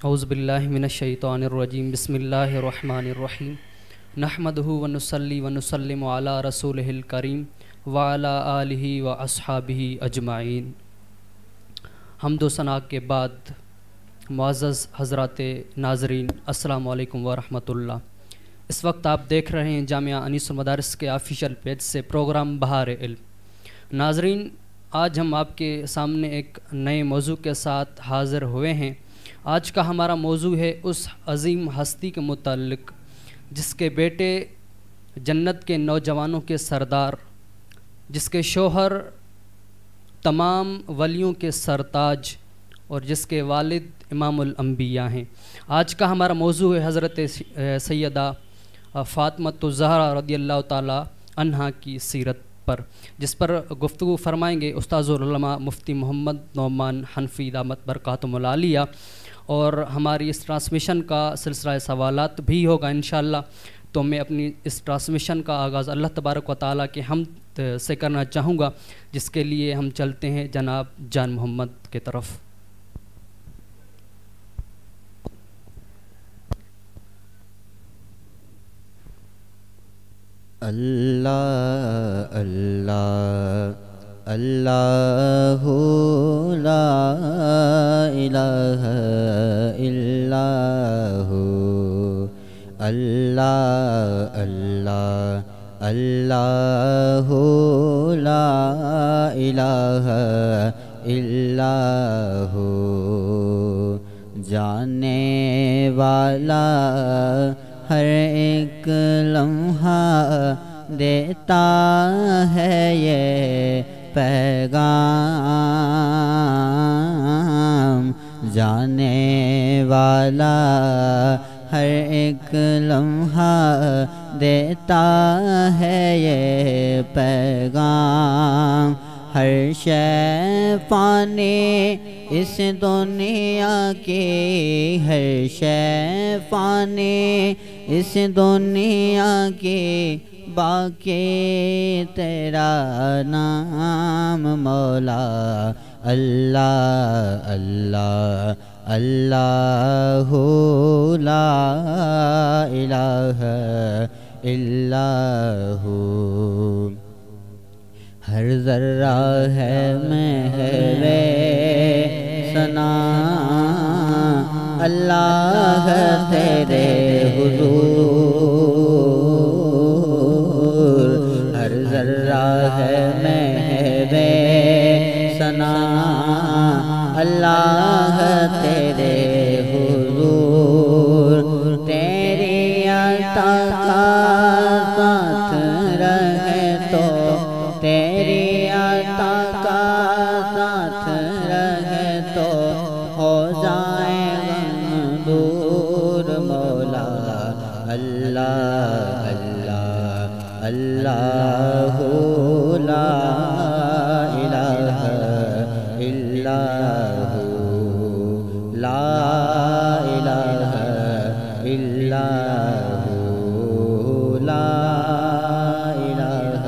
اعوذ باللہ من الشیطان الرجیم بسم اللہ الرحمن الرحیم نحمدہ ونصلی ونسلم علی رسولہ الکریم وعلی آلہ واصحابہ اجمعین۔ حمد و ثنا کے بعد معزز حضرات ناظرین، السلام علیکم ورحمۃ اللہ۔ اس وقت آپ دیکھ رہے ہیں جامعہ انیس المدارس کے آفیشیل پیج سے پروگرام بہار علم۔ ناظرین، آج ہم آپ کے سامنے ایک نئے موضوع کے ساتھ حاضر ہوئے ہیں۔ آج کا ہمارا موضوع ہے اس عظیم ہستی کے متعلق جس کے بیٹے جنت کے نوجوانوں کے سردار، جس کے شوہر تمام ولیوں کے سرتاج اور جس کے والد امام الانبیاء ہیں۔ آج کا ہمارا موضوع ہے حضرت سیدہ فاطمۃ الزہرا رضی اللہ تعالی عنہا کی سیرت پر، جس پر گفتگو فرمائیں گے استاذ العلماء مفتی محمد نعمان حنفی دامت برکاتہم العالیہ، اور ہماری اس ٹرانسمیشن کا سلسلہ سوالات بھی ہوگا انشاءاللہ۔ تو میں اپنی اس ٹرانسمیشن کا آغاز اللہ تبارک و تعالیٰ کے حمد سے کرنا چاہوں گا، جس کے لیے ہم چلتے ہیں جناب جان محمد کے طرف۔ اللہ اللہ اللہ لا الہ الا ہو، اللہ اللہ اللہ لا الہ الا ہو، جانے والا ہر ایک لمحہ دیتا ہے یہ پیغام، جانے والا ہر ایک لمحہ دیتا ہے یہ پیغام، ہر شے فانی اس دنیا کی، ہر شے فانی اس دنیا کی، باقی تیرا نام مولا، اللہ اللہ اللہ لا الہ الا ہو، ہر ذرہ ہے محو ثنا اللہ تیرے حضور، ہر ذرہ ہے محو ثنا اللہ تیرے حضور، تیری عطا کا ساتھ رہے تو، تیری عطا کا ساتھ رہے تو ہو جائے غم دور مولا، اللہ اللہ اللہ لا الہ الا ہو، لا الہ الا ہو، لا الہ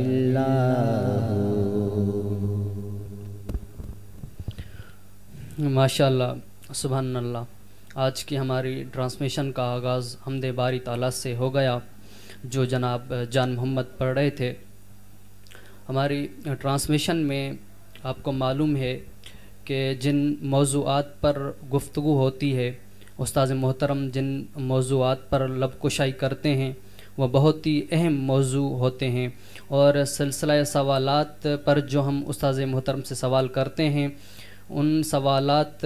الا ہو۔ ماشاءاللہ، سبحان اللہ۔ آج کی ہماری ٹرانسمیشن کا آغاز حمد باری تعالیٰ سے ہو گیا، جو جناب جان محمد پڑھ رہے تھے۔ ہماری ٹرانسمیشن میں آپ کو معلوم ہے کہ جن موضوعات پر گفتگو ہوتی ہے، استاذ محترم جن موضوعات پر لب کشائی کرتے ہیں وہ بہت ہی اہم موضوع ہوتے ہیں، اور سلسلہ سوالات پر جو ہم استاذ محترم سے سوال کرتے ہیں، ان سوالات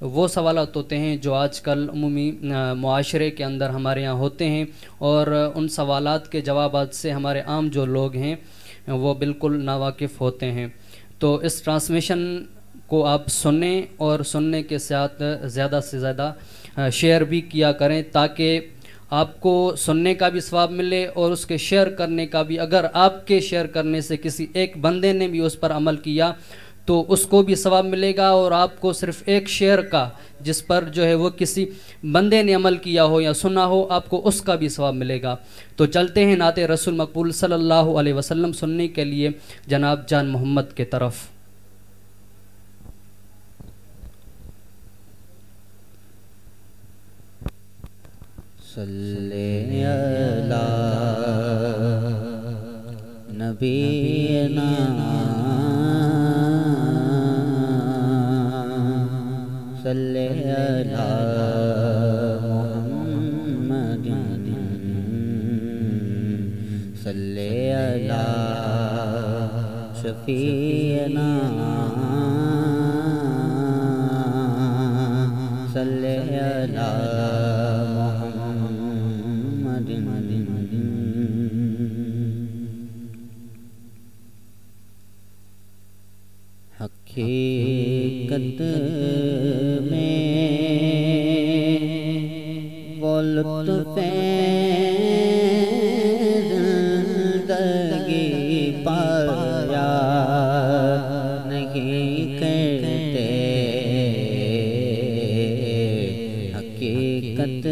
وہ سوالات ہوتے ہیں جو آج کل عمومی معاشرے کے اندر ہمارے یہاں ہوتے ہیں، اور ان سوالات کے جوابات سے ہمارے عام جو لوگ ہیں وہ بالکل ناواقف ہوتے ہیں۔ تو اس ٹرانسمیشن کو آپ سنیں اور سننے کے ساتھ زیادہ سے زیادہ شیئر بھی کیا کریں، تاکہ آپ کو سننے کا بھی ثواب ملے اور اس کے شیئر کرنے کا بھی۔ اگر آپ کے شیئر کرنے سے کسی ایک بندے نے بھی اس پر عمل کیا تو اس کو بھی ثواب ملے گا، اور آپ کو صرف ایک شیئر کا جس پر جو ہے وہ کسی بندے نے عمل کیا ہو یا سنا ہو، آپ کو اس کا بھی ثواب ملے گا۔ تو چلتے ہیں نعت رسول مقبول صلی اللہ علیہ وسلم سننے کے لیے جناب جان محمد کے طرف۔ صلی علی نبینا صلی علی محمد صلی علی شفیعنا صلی علی حقیقت میں وہ لطف زندگی پایا نہیں کرتے حقیقت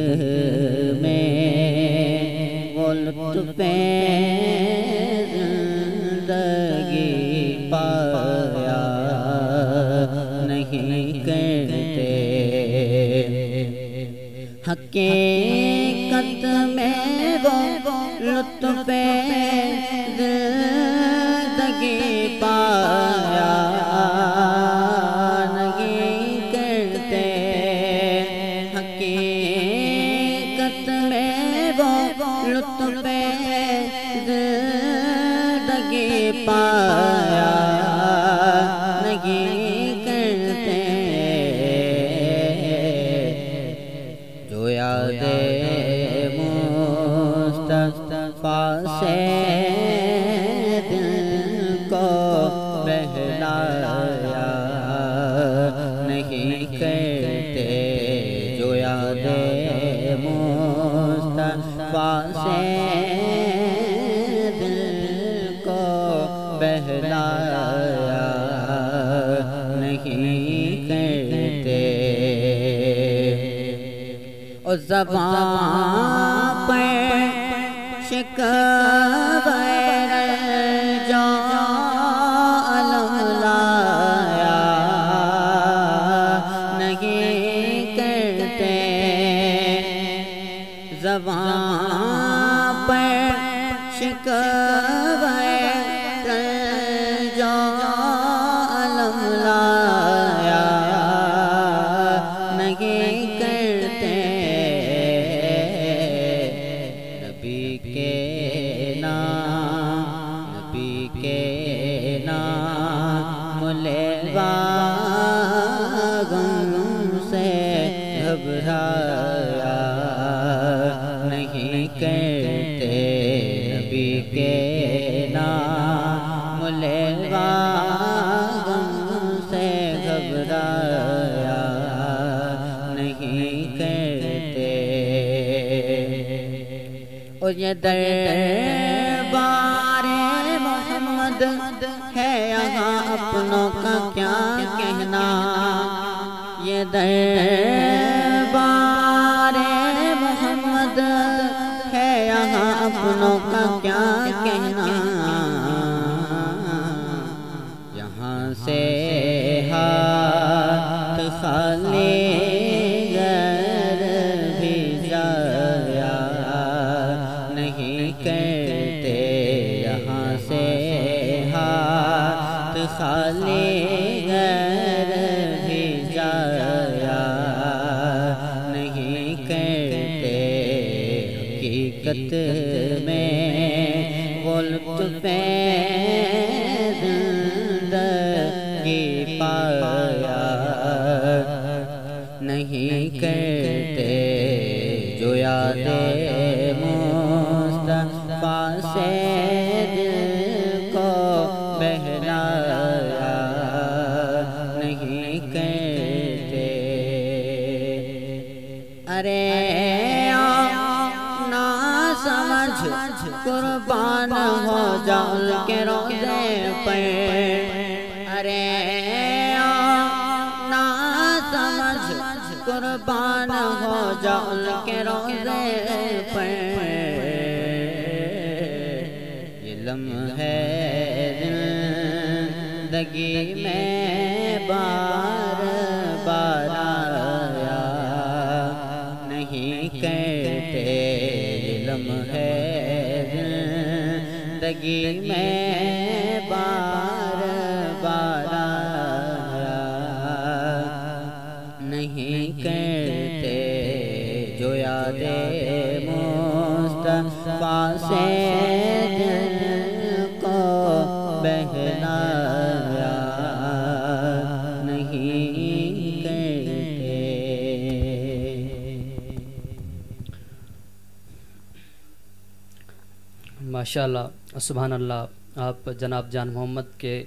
میں وہ لطف زندگی پایا نہیں کرتے حقیقت میں وہ لطف زندگی پایا نہیں کرتے حقیقت میں وہ لطف زندگی پایا نہیں کرتے جو یاد مصطفیٰ سے دل کو بہلایا نہیں کرتے جو یاد مصطفیٰ سے دل کو بہلایا نہیں کرتے اور زبان پر شکوہ رجا علم لایا نہیں کرتے زبان پر شکوہ رجا علم لایا نہیں کرتے نبی کے نام لیوا غم سے گھبرایا نہیں کرتے نبی کے نام لیوا غم سے گھبرایا نہیں کرتے اور یہ دربار محمد ہے یہاں اپنوں کا کیا کہنا یہ دربار محمد ہے یہاں اپنوں کا کیا کہنا یہاں سے ہاتھ خالی غیر بھی جایا نہیں کرتے یہاں سے ہاتھ خالی غیر بھی جایا نہیں کرتے حقیقت میں وہ لطف زندگی پایا نہیں کرتے جو یاد مصطفیٰ سے دل کو بہلایا نہیں کرتے ارے نہ سمجھ قربان ہو جاؤ ان کے روزے پر ارے نہ سمجھ قربان ہو جاؤ ان کے روزے پر یہ لمحے زندگی میں بار بار آیا نہیں کرتے زندگی میں بار بار نہیں کرتے جو یاد مصطفیٰ سے دل کو بہلایا نہیں کرتے۔ ماشاءاللہ، سبحان اللہ۔ آپ جناب جان محمد کے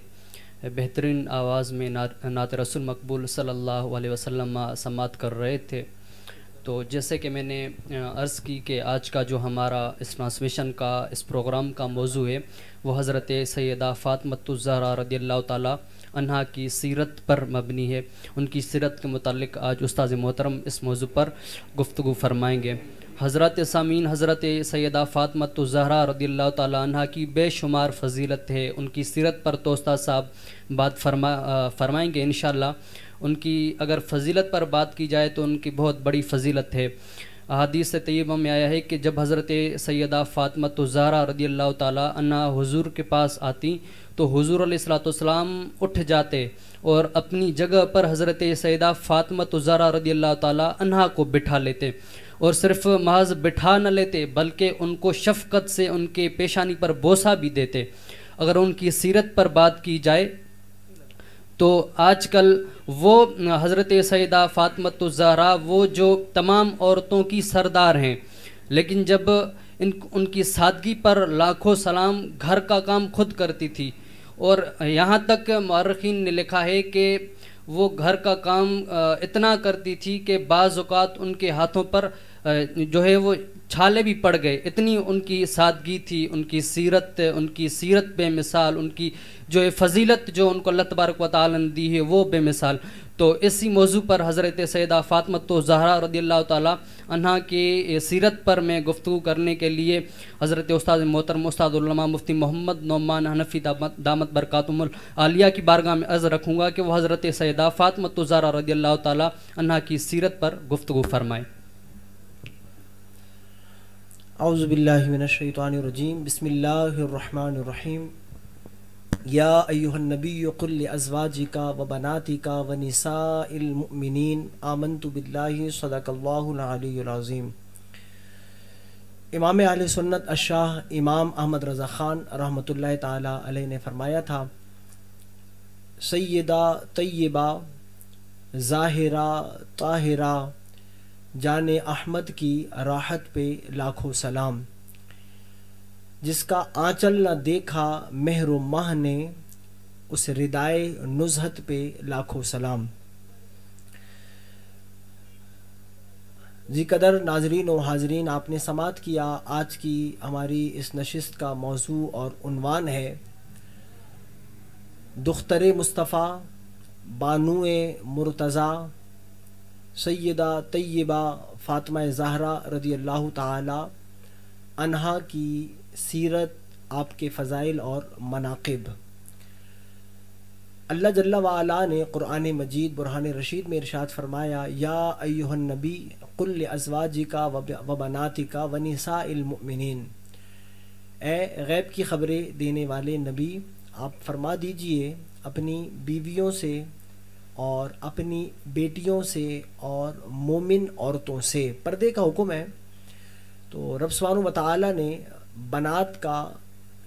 بہترین آواز میں نعت رسول مقبول صلی اللہ علیہ وسلم سماعت کر رہے تھے۔ تو جیسے کہ میں نے عرض کی کہ آج کا جو ہمارا اس ٹرانسمیشن کا اس پروگرام کا موضوع ہے وہ حضرت سیدہ فاطمۃ الزہرا رضی اللہ تعالیٰ عنہا کی سیرت پر مبنی ہے۔ ان کی سیرت کے متعلق آج استاذ محترم اس موضوع پر گفتگو فرمائیں گے۔ حضرت سامعین، حضرت سیدہ فاطمۃ الزہرا رضی اللہ تعالیٰ عنہا کی بے شمار فضیلت ہے۔ ان کی سیرت پر تو استاذ صاحب بات فرمائیں گے انشاءاللہ۔ ان کی اگر فضیلت پر بات کی جائے تو ان کی بہت بڑی فضیلت ہے۔ احادیث طیبہ میں آیا ہے کہ جب حضرت سیدہ فاطمۃ الزہرا رضی اللہ تعالیٰ عنہا حضور کے پاس آتی تو حضور علیہ الصلوۃ والسلام اٹھ جاتے اور اپنی جگہ پر حضرت سیدہ فاطمۃ الزہرا رضی اللہ تعالیٰ عنہا کو بٹھا لیتے، اور صرف محض بٹھا نہ لیتے بلکہ ان کو شفقت سے ان کے پیشانی پر بوسہ بھی دیتے۔ اگر ان کی سیرت پر بات کی جائے تو آج کل وہ حضرت سیدہ فاطمۃ الزہرا وہ جو تمام عورتوں کی سردار ہیں، لیکن جب ان کی سادگی پر لاکھوں سلام، گھر کا کام خود کرتی تھی، اور یہاں تک مورخین نے لکھا ہے کہ وہ گھر کا کام اتنا کرتی تھی کہ بعض اوقات ان کے ہاتھوں پر جو ہے وہ چھالے بھی پڑ گئے، اتنی ان کی سادگی تھی، ان کی سیرت بے مثال، ان کی جو فضیلت جو ان کو اللہ تبارک و تعالی نے دی ہے وہ بے مثال۔ تو اسی موضوع پر حضرت سیدہ فاطمۃ الزہرا رضی اللہ تعالیٰ عنہا کی سیرت پر میں گفتگو کرنے کے لیے حضرت استاد محترم استاد علامہ مفتی محمد نعمان حنفی دامت برکاتہم العالیہ کی بارگاہ میں عرض رکھوں گا کہ وہ حضرت سیدہ فاطمۃ الزہرا رضی اللہ تعالیٰ عنہا کی سیرت پر گفتگو فرمائیں۔ اعوذ باللہ من الشیطان الرجیم، بسم اللہ الرحمن الرحیم۔ یا ایہا النبی قل لازواجک و بناتک و نساء المؤمنین آمنت باللہ صدق اللہ العلی العظیم۔ امام اہل سنت الشاہ امام احمد رضا خان رحمۃ اللہ تعالی علیہ نے فرمایا تھا، سیدہ طیبہ ظاہرہ طاہرہ جان احمد کی راحت پہ لاکھوں سلام، جس کا آنچل نہ دیکھا مہر و ماہ نے، اس ردائے نزہت پہ لاکھوں سلام۔ ذی قدر ناظرین و حاضرین، آپ نے سماعت کیا آج کی ہماری اس نشست کا موضوع اور عنوان ہے دختر مصطفیٰ بانو مرتضیٰ سیدہ طیبہ فاطمہ زہرا رضی اللہ تعالی عنہا کی سیرت، آپ کے فضائل اور مناقب۔ اللہ جل وعلا نے قرآن مجید برہان رشید میں ارشاد فرمایا، یا ایہا النبی قل لازواجک و بناتک و نساء المؤمنین، اے غیب کی خبریں دینے والے نبی، آپ فرما دیجئے اپنی بیویوں سے اور اپنی بیٹیوں سے اور مومن عورتوں سے۔ پردے کا حکم ہے تو رب سبحانہ وتعالی نے بنات کا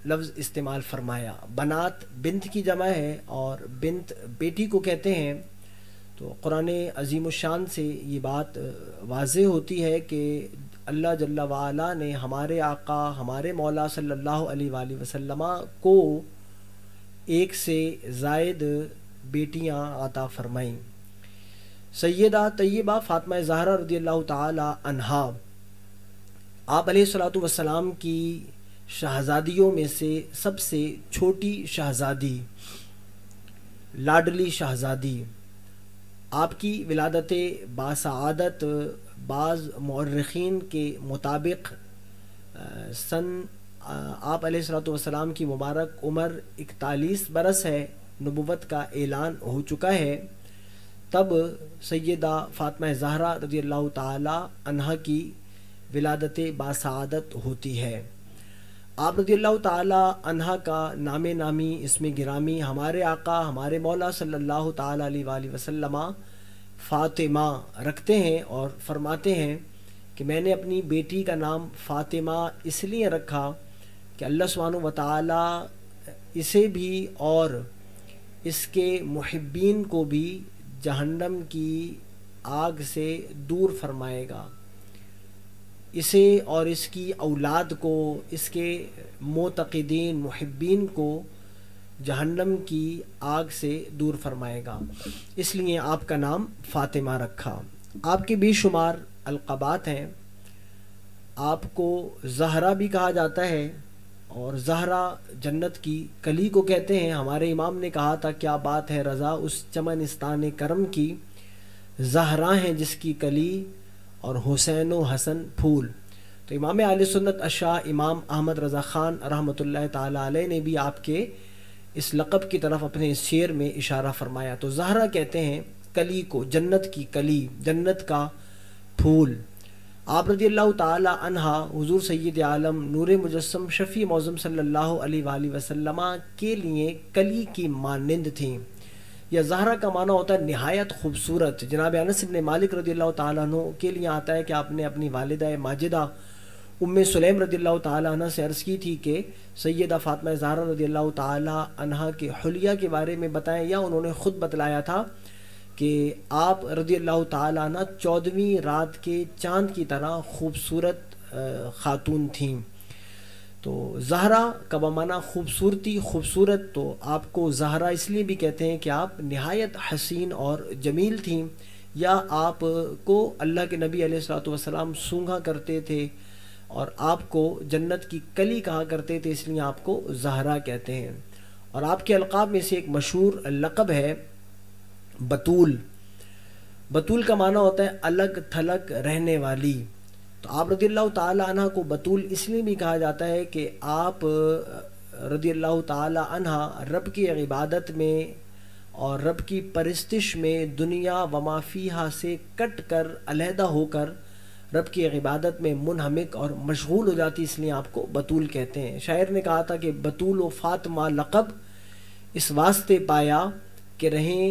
لفظ استعمال فرمایا۔ بنات بنت کی جمع ہے اور بنت بیٹی کو کہتے ہیں۔ تو قرآن عظیم الشان سے یہ بات واضح ہوتی ہے کہ اللہ جل وعلا نے ہمارے آقا ہمارے مولا صلی اللہ علیہ وآلہ وسلم کو ایک سے زائد بیٹیاں عطا فرمائیں۔ سیدہ طیبہ فاطمہ زہرا رضی اللہ تعالی عنہا آپ علیہ الصلوۃ والسلام کی شہزادیوں میں سے سب سے چھوٹی شہزادی، لاڈلی شہزادی۔ آپ کی ولادت باسعادت بعض مورخین کے مطابق سن آپ علیہ الصلوۃ والسلام کی مبارک عمر 41 برس ہے، نبوت کا اعلان ہو چکا ہے، تب سیدہ فاطمہ زہرا رضی اللہ تعالی عنہا کی ولادت باسعادت ہوتی ہے۔ آپ رضی اللہ تعالی عنہا کا نام نامی اسم گرامی ہمارے آقا ہمارے مولا صلی اللہ تعالی علیہ وآلہ وسلم فاطمہ رکھتے ہیں اور فرماتے ہیں کہ میں نے اپنی بیٹی کا نام فاطمہ اس لیے رکھا کہ اللہ سبحانہ و تعالی اسے بھی اور اس کے محبین کو بھی جہنم کی آگ سے دور فرمائے گا، اسے اور اس کی اولاد کو، اس کے معتقدین محبین کو جہنم کی آگ سے دور فرمائے گا، اس لیے آپ کا نام فاطمہ رکھا۔ آپ کے بے شمار القابات ہیں، آپ کو زہرا بھی کہا جاتا ہے، اور زہرا جنت کی کلی کو کہتے ہیں۔ ہمارے امام نے کہا تھا کیا بات ہے رضا اس چمنستان کرم کی، زہرا ہیں جس کی کلی اور حسین و حسن پھول۔ تو امام اہل سنت اشاہ امام احمد رضا خان رحمۃ اللہ تعالی علیہ نے بھی آپ کے اس لقب کی طرف اپنے اس شعر میں اشارہ فرمایا۔ تو زہرا کہتے ہیں کلی کو، جنت کی کلی، جنت کا پھول۔ آپ رضی اللہ تعالی عنہ حضور سید عالم نور مجسم شفیع معظم صلی اللہ علیہ وآلہ وسلم کے لیے کلی کی مانند تھیں۔ یا زہرا کا معنی ہوتا ہے نہایت خوبصورت۔ جناب انس بن مالک رضی اللہ تعالیٰ عنہ کے لیے آتا ہے کہ آپ نے اپنی والدہ ماجدہ ام سلیم رضی اللہ تعالیٰ عنہ سے عرض کی تھی کہ سیدہ فاطمہ زہرا رضی اللہ تعالیٰ عنہ کے حلیہ کے بارے میں بتائیں، یا انہوں نے خود بتلایا تھا کہ آپ رضی اللہ تعالیٰ عنہ 14ویں رات کے چاند کی طرح خوبصورت خاتون تھیں۔ تو زہرا کا بمعنی خوبصورتی، خوبصورت، تو آپ کو زہرا اس لیے بھی کہتے ہیں کہ آپ نہایت حسین اور جمیل تھیں، یا آپ کو اللہ کے نبی علیہ الصلوۃ والسلام سونگھا کرتے تھے اور آپ کو جنت کی کلی کہا کرتے تھے، اس لیے آپ کو زہرا کہتے ہیں۔ اور آپ کے القاب میں سے ایک مشہور لقب ہے بطول۔ بطول کا معنی ہوتا ہے الگ تھلگ رہنے والی۔ تو آپ رضی اللہ تعالی عنہ کو بطول اس لیے بھی کہا جاتا ہے کہ آپ رضی اللہ تعالی عنہ رب کی عبادت میں اور رب کی پرستش میں دنیا وما فیہا سے کٹ کر، علیحدہ ہو کر رب کی عبادت میں منہمک اور مشغول ہو جاتی، اس لیے آپ کو بطول کہتے ہیں۔ شاعر نے کہا تھا کہ بطول و فاطمہ لقب اس واسطے پایا کہ رہیں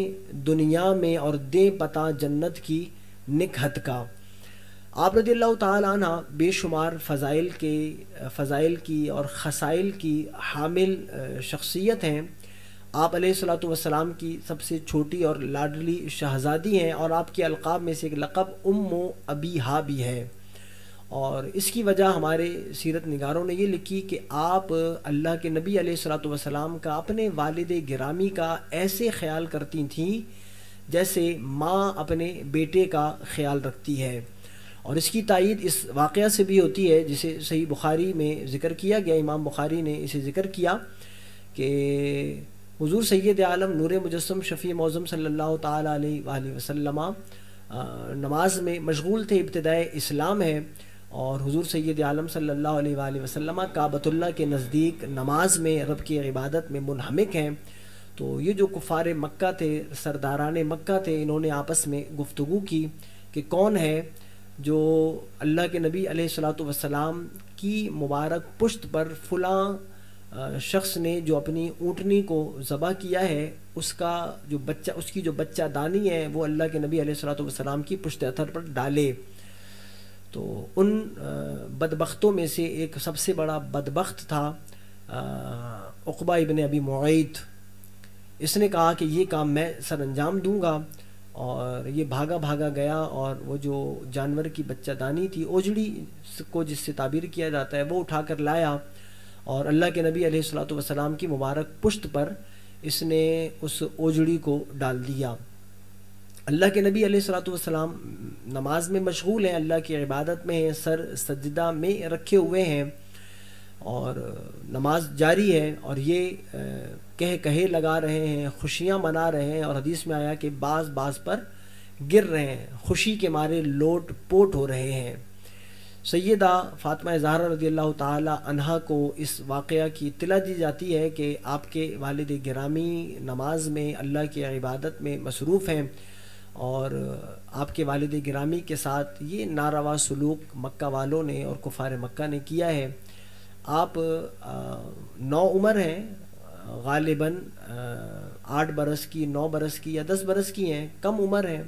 دنیا میں اور دیں پتہ جنت کی نکہت کا۔ آپ رضی اللہ تعالی عنہ بے شمار فضائل کی اور خصائل کی حامل شخصیت ہیں۔ آپ علیہ الصلوۃ والسلام کی سب سے چھوٹی اور لاڈلی شہزادی ہیں، اور آپ کے القاب میں سے ایک لقب ام ابیہا بھی ہے۔ اور اس کی وجہ ہمارے سیرت نگاروں نے یہ لکھی کہ آپ اللہ کے نبی علیہ الصلوۃ والسلام کا، اپنے والد گرامی کا ایسے خیال کرتی تھیں جیسے ماں اپنے بیٹے کا خیال رکھتی ہے۔ اور اس کی تائید اس واقعہ سے بھی ہوتی ہے جسے صحیح بخاری میں ذکر کیا گیا، امام بخاری نے اسے ذکر کیا کہ حضور سید عالم نور مجسم شفیع معظم صلی اللہ تعالی علیہ وآلہ وسلم نماز میں مشغول تھے، ابتدائے اسلام ہے، اور حضور سید عالم صلی اللہ علیہ وآلہ وسلم کعبۃ اللہ کے نزدیک نماز میں رب کی عبادت میں منہمک ہیں۔ تو یہ جو کفار مکہ تھے، سرداران مکہ تھے، انہوں نے آپس میں گفتگو کی کہ کون ہے جو اللہ کے نبی علیہ الصلوۃ والسلام کی مبارک پشت پر فلاں شخص نے جو اپنی اونٹنی کو ذبح کیا ہے، اس کی جو بچہ دانی ہے وہ اللہ کے نبی علیہ الصلوۃ والسلام کی پشت اتھر پر ڈالے۔ تو ان بدبختوں میں سے ایک سب سے بڑا بدبخت تھا عقبہ ابن ابی معیط۔ اس نے کہا کہ یہ کام میں سر انجام دوں گا، اور یہ بھاگا گیا، اور وہ جو جانور کی بچہ دانی تھی، اوجڑی کو جس سے تعبیر کیا جاتا ہے، وہ اٹھا کر لایا، اور اللہ کے نبی علیہ الصلوۃ والسلام کی مبارک پشت پر اس نے اس اوجڑی کو ڈال دیا۔ اللہ کے نبی علیہ الصلوۃ والسلام نماز میں مشغول ہیں، اللہ کی عبادت میں ہیں، سر سجدہ میں رکھے ہوئے ہیں، اور نماز جاری ہے، اور یہ کہے لگا رہے ہیں، خوشیاں منا رہے ہیں، اور حدیث میں آیا کہ بعض پر گر رہے ہیں، خوشی کے مارے لوٹ پوٹ ہو رہے ہیں۔ سیدہ فاطمہ زہرا رضی اللہ تعالی عنہا کو اس واقعہ کی اطلاع دی جاتی ہے کہ آپ کے والد گرامی نماز میں اللہ کی عبادت میں مصروف ہیں، اور آپ کے والد گرامی کے ساتھ یہ ناروا سلوک مکہ والوں نے اور کفار مکہ نے کیا ہے۔ آپ نوعمر ہیں، غالباً 8 برس کی، 9 برس کی یا 10 برس کی ہیں، کم عمر ہیں،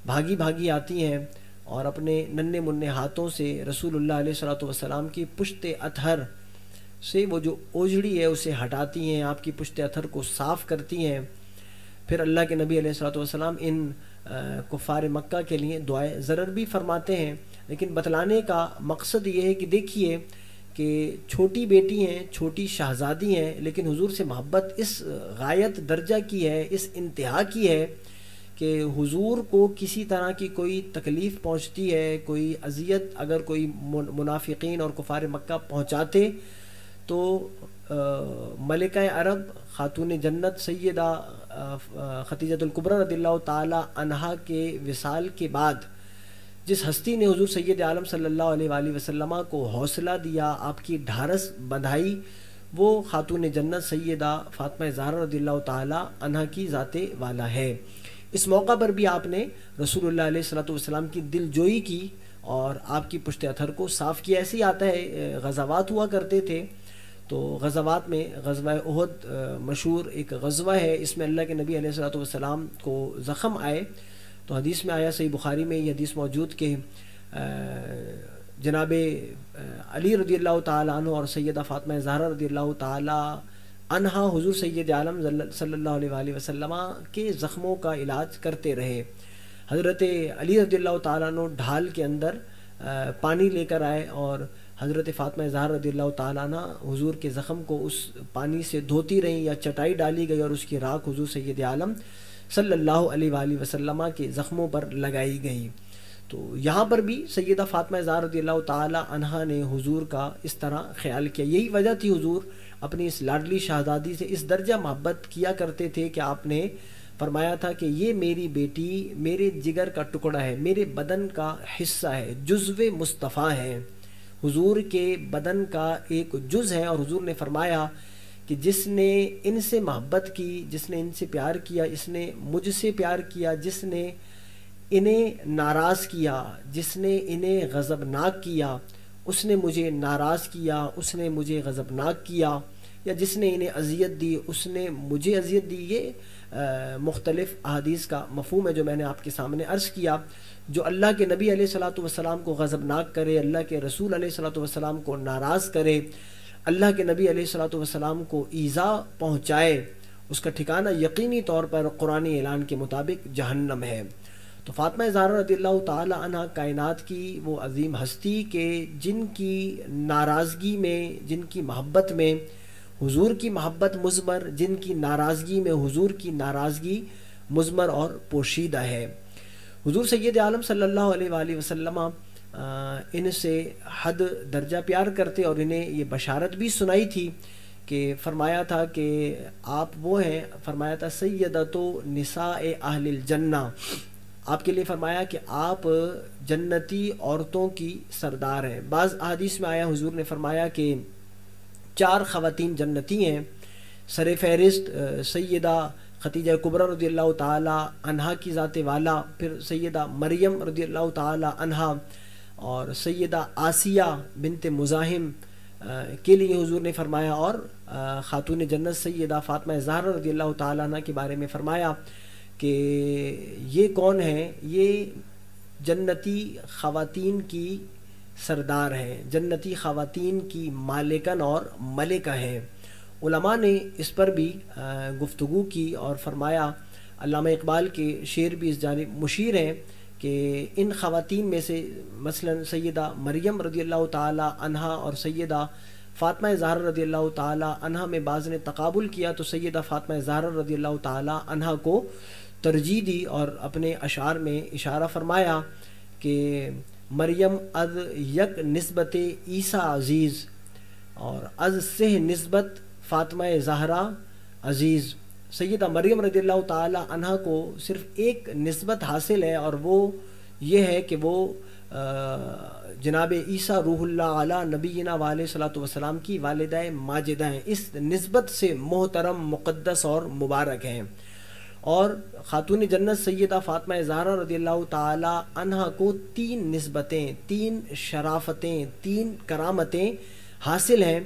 بھاگی بھاگی آتی ہیں اور اپنے ننھے منھے ہاتھوں سے رسول اللہ علیہ الصلوۃ والسلام کی پشت اطہر سے وہ جو اوجڑی ہے اسے ہٹاتی ہیں، آپ کی پشت اطہر کو صاف کرتی ہیں. پھر اللہ کے نبی علیہ الصلوۃ والسلام ان کفار مکہ کے لیے دعائے ضرر بھی فرماتے ہیں. لیکن بتلانے کا مقصد یہ ہے کہ دیکھیے کہ چھوٹی بیٹی ہیں، چھوٹی شہزادی ہیں، لیکن حضور سے محبت اس غایت درجہ کی ہے، اس انتہا کی ہے کہ حضور کو کسی طرح کی کوئی تکلیف پہنچتی ہے، کوئی اذیت اگر کوئی منافقین اور کفار مکہ پہنچاتے تو ملکہ عرب، خاتون جنت سیدہ خدیجہ الکبریٰ رضی اللہ تعالی عنہا کے وصال کے بعد جس ہستی نے حضور سید عالم صلی اللہ علیہ وآلہ وسلم کو حوصلہ دیا، آپ کی ڈھارس بندھائی، وہ خاتون جنت سیدہ فاطمہ زہرا رضی اللہ تعالی عنہا کی ذات والا ہے. اس موقع پر بھی آپ نے رسول اللہ علیہ الصلوۃ والسلام کی دل جوئی کی اور آپ کی پشت اطہر کو صاف کیا. ایسے ہی آتا ہے غزوات ہوا کرتے تھے، تو غزوات میں غزوہ احد مشہور ایک غزوہ ہے، اس میں اللہ کے نبی علیہ الصلوۃ والسلام کو زخم آئے. تو حدیث میں آیا، صحیح بخاری میں یہ حدیث موجود کہ جناب علی رضی اللہ تعالیٰ عنہ اور سیدہ فاطمہ زہرا رضی اللہ تعالیٰ عنہا حضور سید عالم صلی اللہ علیہ وآلہ وسلم کے زخموں کا علاج کرتے رہے. حضرت علی رضی اللہ تعالیٰ عنہ ڈھال کے اندر پانی لے کر آئے اور حضرت فاطمہ زہرا رضی اللہ تعالیٰ عنہ حضور کے زخم کو اس پانی سے دھوتی رہیں یا چٹائی ڈالی گئی اور اس کی راکھ حضور سید عالم صلی اللہ علیہ وآلہ وسلم کے زخموں پر لگائی گئی. تو یہاں پر بھی سیدہ فاطمہ زہرا رضی اللہ تعالی عنہا نے حضور کا اس طرح خیال کیا. یہی وجہ تھی حضور اپنی اس لاڈلی شہزادی سے اس درجہ محبت کیا کرتے تھے کہ آپ نے فرمایا تھا کہ یہ میری بیٹی میرے جگر کا ٹکڑا ہے، میرے بدن کا حصہ ہے، جزو مصطفیٰ ہے، حضور کے بدن کا ایک جز ہے. اور حضور نے فرمایا کہ جس نے ان سے محبت کی، جس نے ان سے پیار کیا، اس نے مجھ سے پیار کیا، جس نے انہیں ناراض کیا، جس نے انہیں غضبناک کیا، اس نے مجھے ناراض کیا، اس نے مجھے غضبناک کیا، یا جس نے انہیں اذیت دی اس نے مجھے اذیت دی. یہ مختلف احادیث کا مفہوم ہے جو میں نے آپ کے سامنے عرض کیا. جو اللہ کے نبی علیہ الصلوۃ والسلام کو غضبناک کرے، اللہ کے رسول علیہ الصلوۃ والسلام کو ناراض کرے، اللہ کے نبی علیہ الصلوۃ والسلام کو ایذا پہنچائے، اس کا ٹھکانہ یقینی طور پر قرآنی اعلان کے مطابق جہنم ہے. تو فاطمہ زہرا رضی اللہ تعالی عنہ کائنات کی وہ عظیم ہستی کہ جن کی ناراضگی میں، جن کی محبت میں حضور کی محبت مضمر، جن کی ناراضگی میں حضور کی ناراضگی مضمر اور پوشیدہ ہے. حضور سید عالم صلی اللہ علیہ وآلہ وسلم ان سے حد درجہ پیار کرتے اور انہیں یہ بشارت بھی سنائی تھی کہ فرمایا تھا کہ آپ وہ ہیں، فرمایا تھا سیدۃ نساء اہل الجنہ. آپ کے لیے فرمایا کہ آپ جنتی عورتوں کی سردار ہیں. بعض احادیث میں آیا حضور نے فرمایا کہ 4 خواتین جنتی ہیں. سر فہرست سیدہ خدیجہ کبریٰ رضی اللہ تعالی عنہا کی ذات والا، پھر سیدہ مریم رضی اللہ تعالی عنہا اور سیدہ آسیہ بنت مزاحم کے لیے حضور نے فرمایا، اور خاتون جنت سیدہ فاطمہ زہرا رضی اللہ تعالی عنہ کے بارے میں فرمایا کہ یہ کون ہیں؟ یہ جنتی خواتین کی سردار ہیں، جنتی خواتین کی مالکن اور ملکہ ہیں. علماء نے اس پر بھی گفتگو کی اور فرمایا، علامہ اقبال کے شعر بھی اس جانب مشیر ہیں کہ ان خواتین میں سے مثلا سیدہ مریم رضی اللہ تعالی عنہا اور سیدہ فاطمہ زہرا رضی اللہ تعالی عنہا میں بعض نے تقابل کیا تو سیدہ فاطمہ زہرا رضی اللہ تعالی عنہا کو ترجیح دی اور اپنے اشعار میں اشارہ فرمایا کہ مریم از یک نسبت عیسیٰ عزیز اور از سہ نسبت فاطمہ زہرا عزیز. سیدہ مریم رضی اللہ تعالی عنہ کو صرف ایک نسبت حاصل ہے اور وہ یہ ہے کہ وہ جناب عیسیٰ روح اللہ علی نبینا علیہ الصلوۃ والسلام کی والدہ ماجدہ ہیں. اس نسبت سے محترم، مقدس اور مبارک ہیں. اور خاتون جنت سیدہ فاطمہ زہرا رضی اللہ تعالی عنہا کو 3 نسبتیں، 3 شرافتیں، 3 کرامتیں حاصل ہیں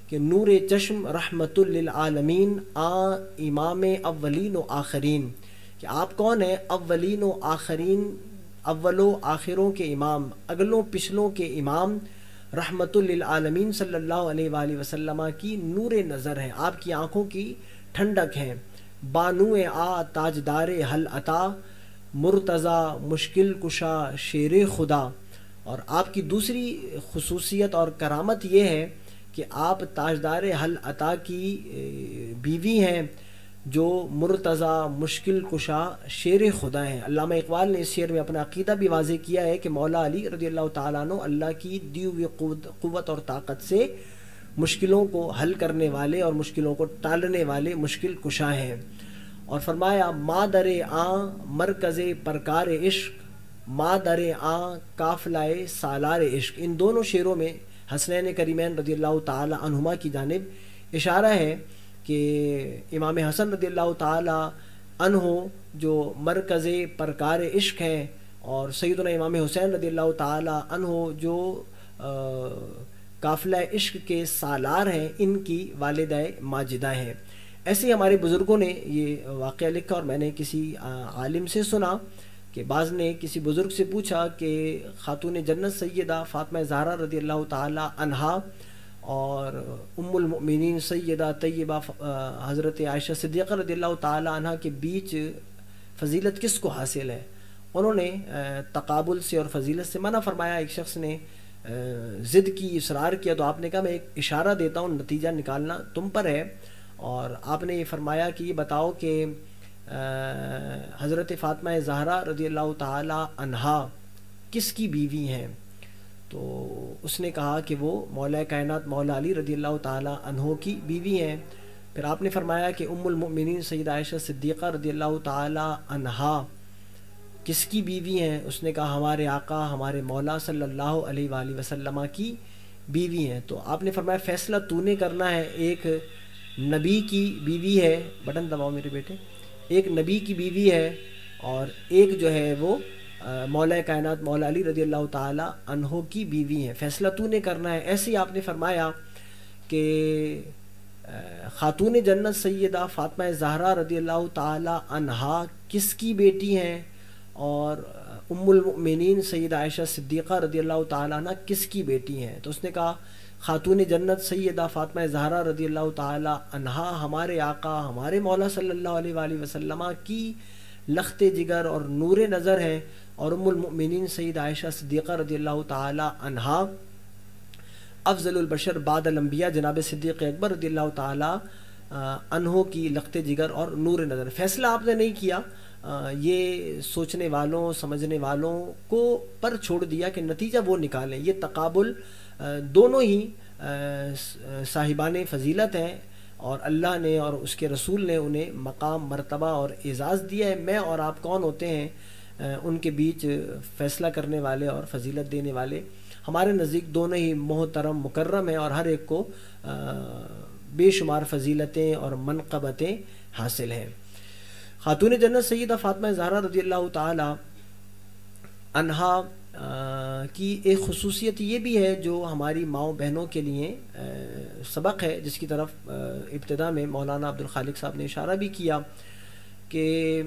کہ نور چشم رحمت للعالمین امام اولین و آخرین، کہ آپ کون ہیں؟ اولین و آخرین، اول و آخروں کے امام، اگلوں پچھلوں کے امام، رحمت للعالمین صلی اللہ علیہ وآلہ وسلم کی نور نظر ہیں، آپ کی آنکھوں کی ٹھنڈک ہیں، بانو تاجدار حل عطا، مرتضی مشکل کشا شیر خدا۔ اور آپ کی دوسری خصوصیت اور کرامت یہ ہے کہ آپ تاجدار حل عطا کی بیوی ہیں جو مرتضی مشکل کشا شیر خدا ہیں۔ علامہ اقبال نے اس شعر میں اپنا عقیدہ بھی واضح کیا ہے کہ مولا علی رضی اللہ تعالیٰ عنہ اللہ کی دی ہوئی قوت اور طاقت سے مشکلوں کو حل کرنے والے اور مشکلوں کو ٹالنے والے مشکل کشا ہیں۔ اور فرمایا مادر آں مرکز پرکار عشق، مادر آں قافلہ سالار عشق۔ ان دونوں شعروں میں حسنین کریمین رضی اللہ تعالی عنہما کی جانب اشارہ ہے کہ امام حسن رضی اللہ تعالی عنہ جو مرکز پرکار عشق ہیں، اور سیدنا امام حسین رضی اللہ تعالی عنہ جو قافلہ عشق کے سالار ہیں، ان کی والدہ ماجدہ ہیں۔ ایسے ہی ہمارے بزرگوں نے یہ واقعہ لکھا، اور میں نے کسی عالم سے سنا کہ بعض نے کسی بزرگ سے پوچھا کہ خاتون جنت سیدہ فاطمہ زہرا رضی اللہ تعالی عنہا اور ام المؤمنین سیدہ طیبہ حضرت عائشہ صدیقہ رضی اللہ تعالی عنہا کے بیچ فضیلت کس کو حاصل ہے؟ انہوں نے تقابل سے اور فضیلت سے منع فرمایا۔ ایک شخص نے ضد کی، اصرار کیا، تو آپ نے کہا میں ایک اشارہ دیتا ہوں، نتیجہ نکالنا تم پر ہے۔ اور آپ نے یہ فرمایا کہ یہ بتاؤ کہ حضرت فاطمہ زہرا رضی اللہ تعالی عنہا کس کی بیوی ہیں؟ تو اس نے کہا کہ وہ مولا کائنات مولا علی رضی اللہ تعالی عنہ کی بیوی ہیں۔ پھر آپ نے فرمایا کہ ام المؤمنین سیدہ عائشہ صدیقہ رضی اللہ تعالی عنہا کس کی بیوی ہیں؟ اس نے کہا ہمارے آقا ہمارے مولا صلی اللہ علیہ وآلہ وسلم کی بیوی ہیں۔ تو آپ نے فرمایا فیصلہ تو نے کرنا ہے، ایک نبی کی بیوی ہے، بٹن دباؤ میرے بیٹے، ایک نبی کی بیوی ہے اور ایک جو ہے وہ مولا کائنات مولا علی رضی اللہ تعالی عنہ کی بیوی ہے، فیصلہ تو نے کرنا ہے۔ ایسے ہی آپ نے فرمایا کہ خاتون جنت سیدہ فاطمہ زہرا رضی اللہ تعالی عنہا کس کی بیٹی ہیں، اور ام المؤمنین سیدہ عائشہ صدیقہ رضی اللہ تعالی عنہ کس کی بیٹی ہیں؟ تو اس نے کہا خاتون جنت سیدہ فاطمہ زہرا رضی اللہ تعالی عنہا ہمارے آقا ہمارے مولا صلی اللہ علیہ وآلہ وسلم کی لخت جگر اور نور نظر ہیں، اور ام المؤمنین سیدہ عائشہ صدیقہ رضی اللہ تعالی عنہا افضل البشر بعد الانبیاء جناب صدیق اکبر رضی اللہ تعالی عنہ کی لخت جگر اور نور نظر۔ فیصلہ آپ نے نہیں کیا، یہ سوچنے والوں سمجھنے والوں کو پر چھوڑ دیا کہ نتیجہ وہ نکالیں۔ یہ تقابل دونوں ہی صاحبان فضیلت ہیں، اور اللہ نے اور اس کے رسول نے انہیں مقام مرتبہ اور اعزاز دیا ہے۔ میں اور آپ کون ہوتے ہیں ان کے بیچ فیصلہ کرنے والے اور فضیلت دینے والے؟ ہمارے نزدیک دونوں ہی محترم مکرم ہیں، اور ہر ایک کو بے شمار فضیلتیں اور منقبتیں حاصل ہیں۔ خاتون جنت سیدہ فاطمہ زہرا رضی اللہ تعالی عنہا کی ایک خصوصیت یہ بھی ہے جو ہماری ماؤں بہنوں کے لیے سبق ہے، جس کی طرف ابتدا میں مولانا عبدالخالق صاحب نے اشارہ بھی کیا کہ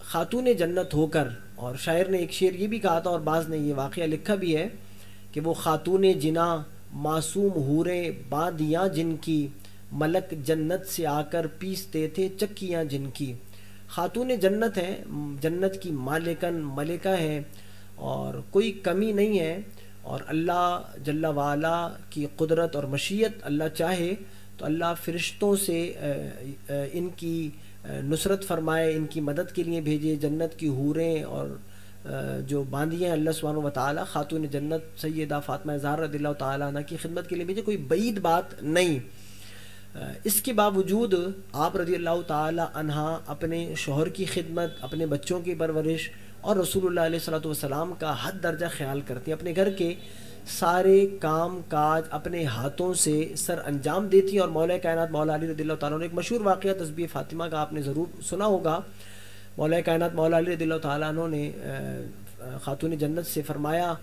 خاتون جنت ہو کر، اور شاعر نے ایک شعر یہ بھی کہا تھا اور بعض نے یہ واقعہ لکھا بھی ہے کہ وہ خاتون جنا معصوم حوریں باندیاں جن کی، ملک جنت سے آ کر پیستے تھے چکیاں جن کی۔ خاتون جنت ہیں، جنت کی مالکن ملکہ ہیں، اور کوئی کمی نہیں ہے، اور اللہ جل وعلا کی قدرت اور مشیت، اللہ چاہے تو اللہ فرشتوں سے ان کی نصرت فرمائے، ان کی مدد کے لیے بھیجے، جنت کی حوریں اور جو باندیاں اللہ سبحانہ و تعالی خاتون جنت سیدہ فاطمہ زہرا رضی اللہ تعالیٰ عنہ کی خدمت کے لیے بھیجے، کوئی بعید بات نہیں۔ اس کے باوجود آپ رضی اللہ تعالی عنہ اپنے شوہر کی خدمت، اپنے بچوں کی پرورش اور رسول اللہ علیہ الصلوۃ والسلام کا حد درجہ خیال کرتی ہیں، اپنے گھر کے سارے کام کاج اپنے ہاتھوں سے سر انجام دیتی ہیں۔ اور مولا کائنات مولا علی رضی اللہ تعالیٰ عنہ، ایک مشہور واقعہ تسبیح فاطمہ کا آپ نے ضرور سنا ہوگا، مولا کائنات مولا علی رضی اللہ تعالیٰ عنہ نے خاتون جنت سے فرمایا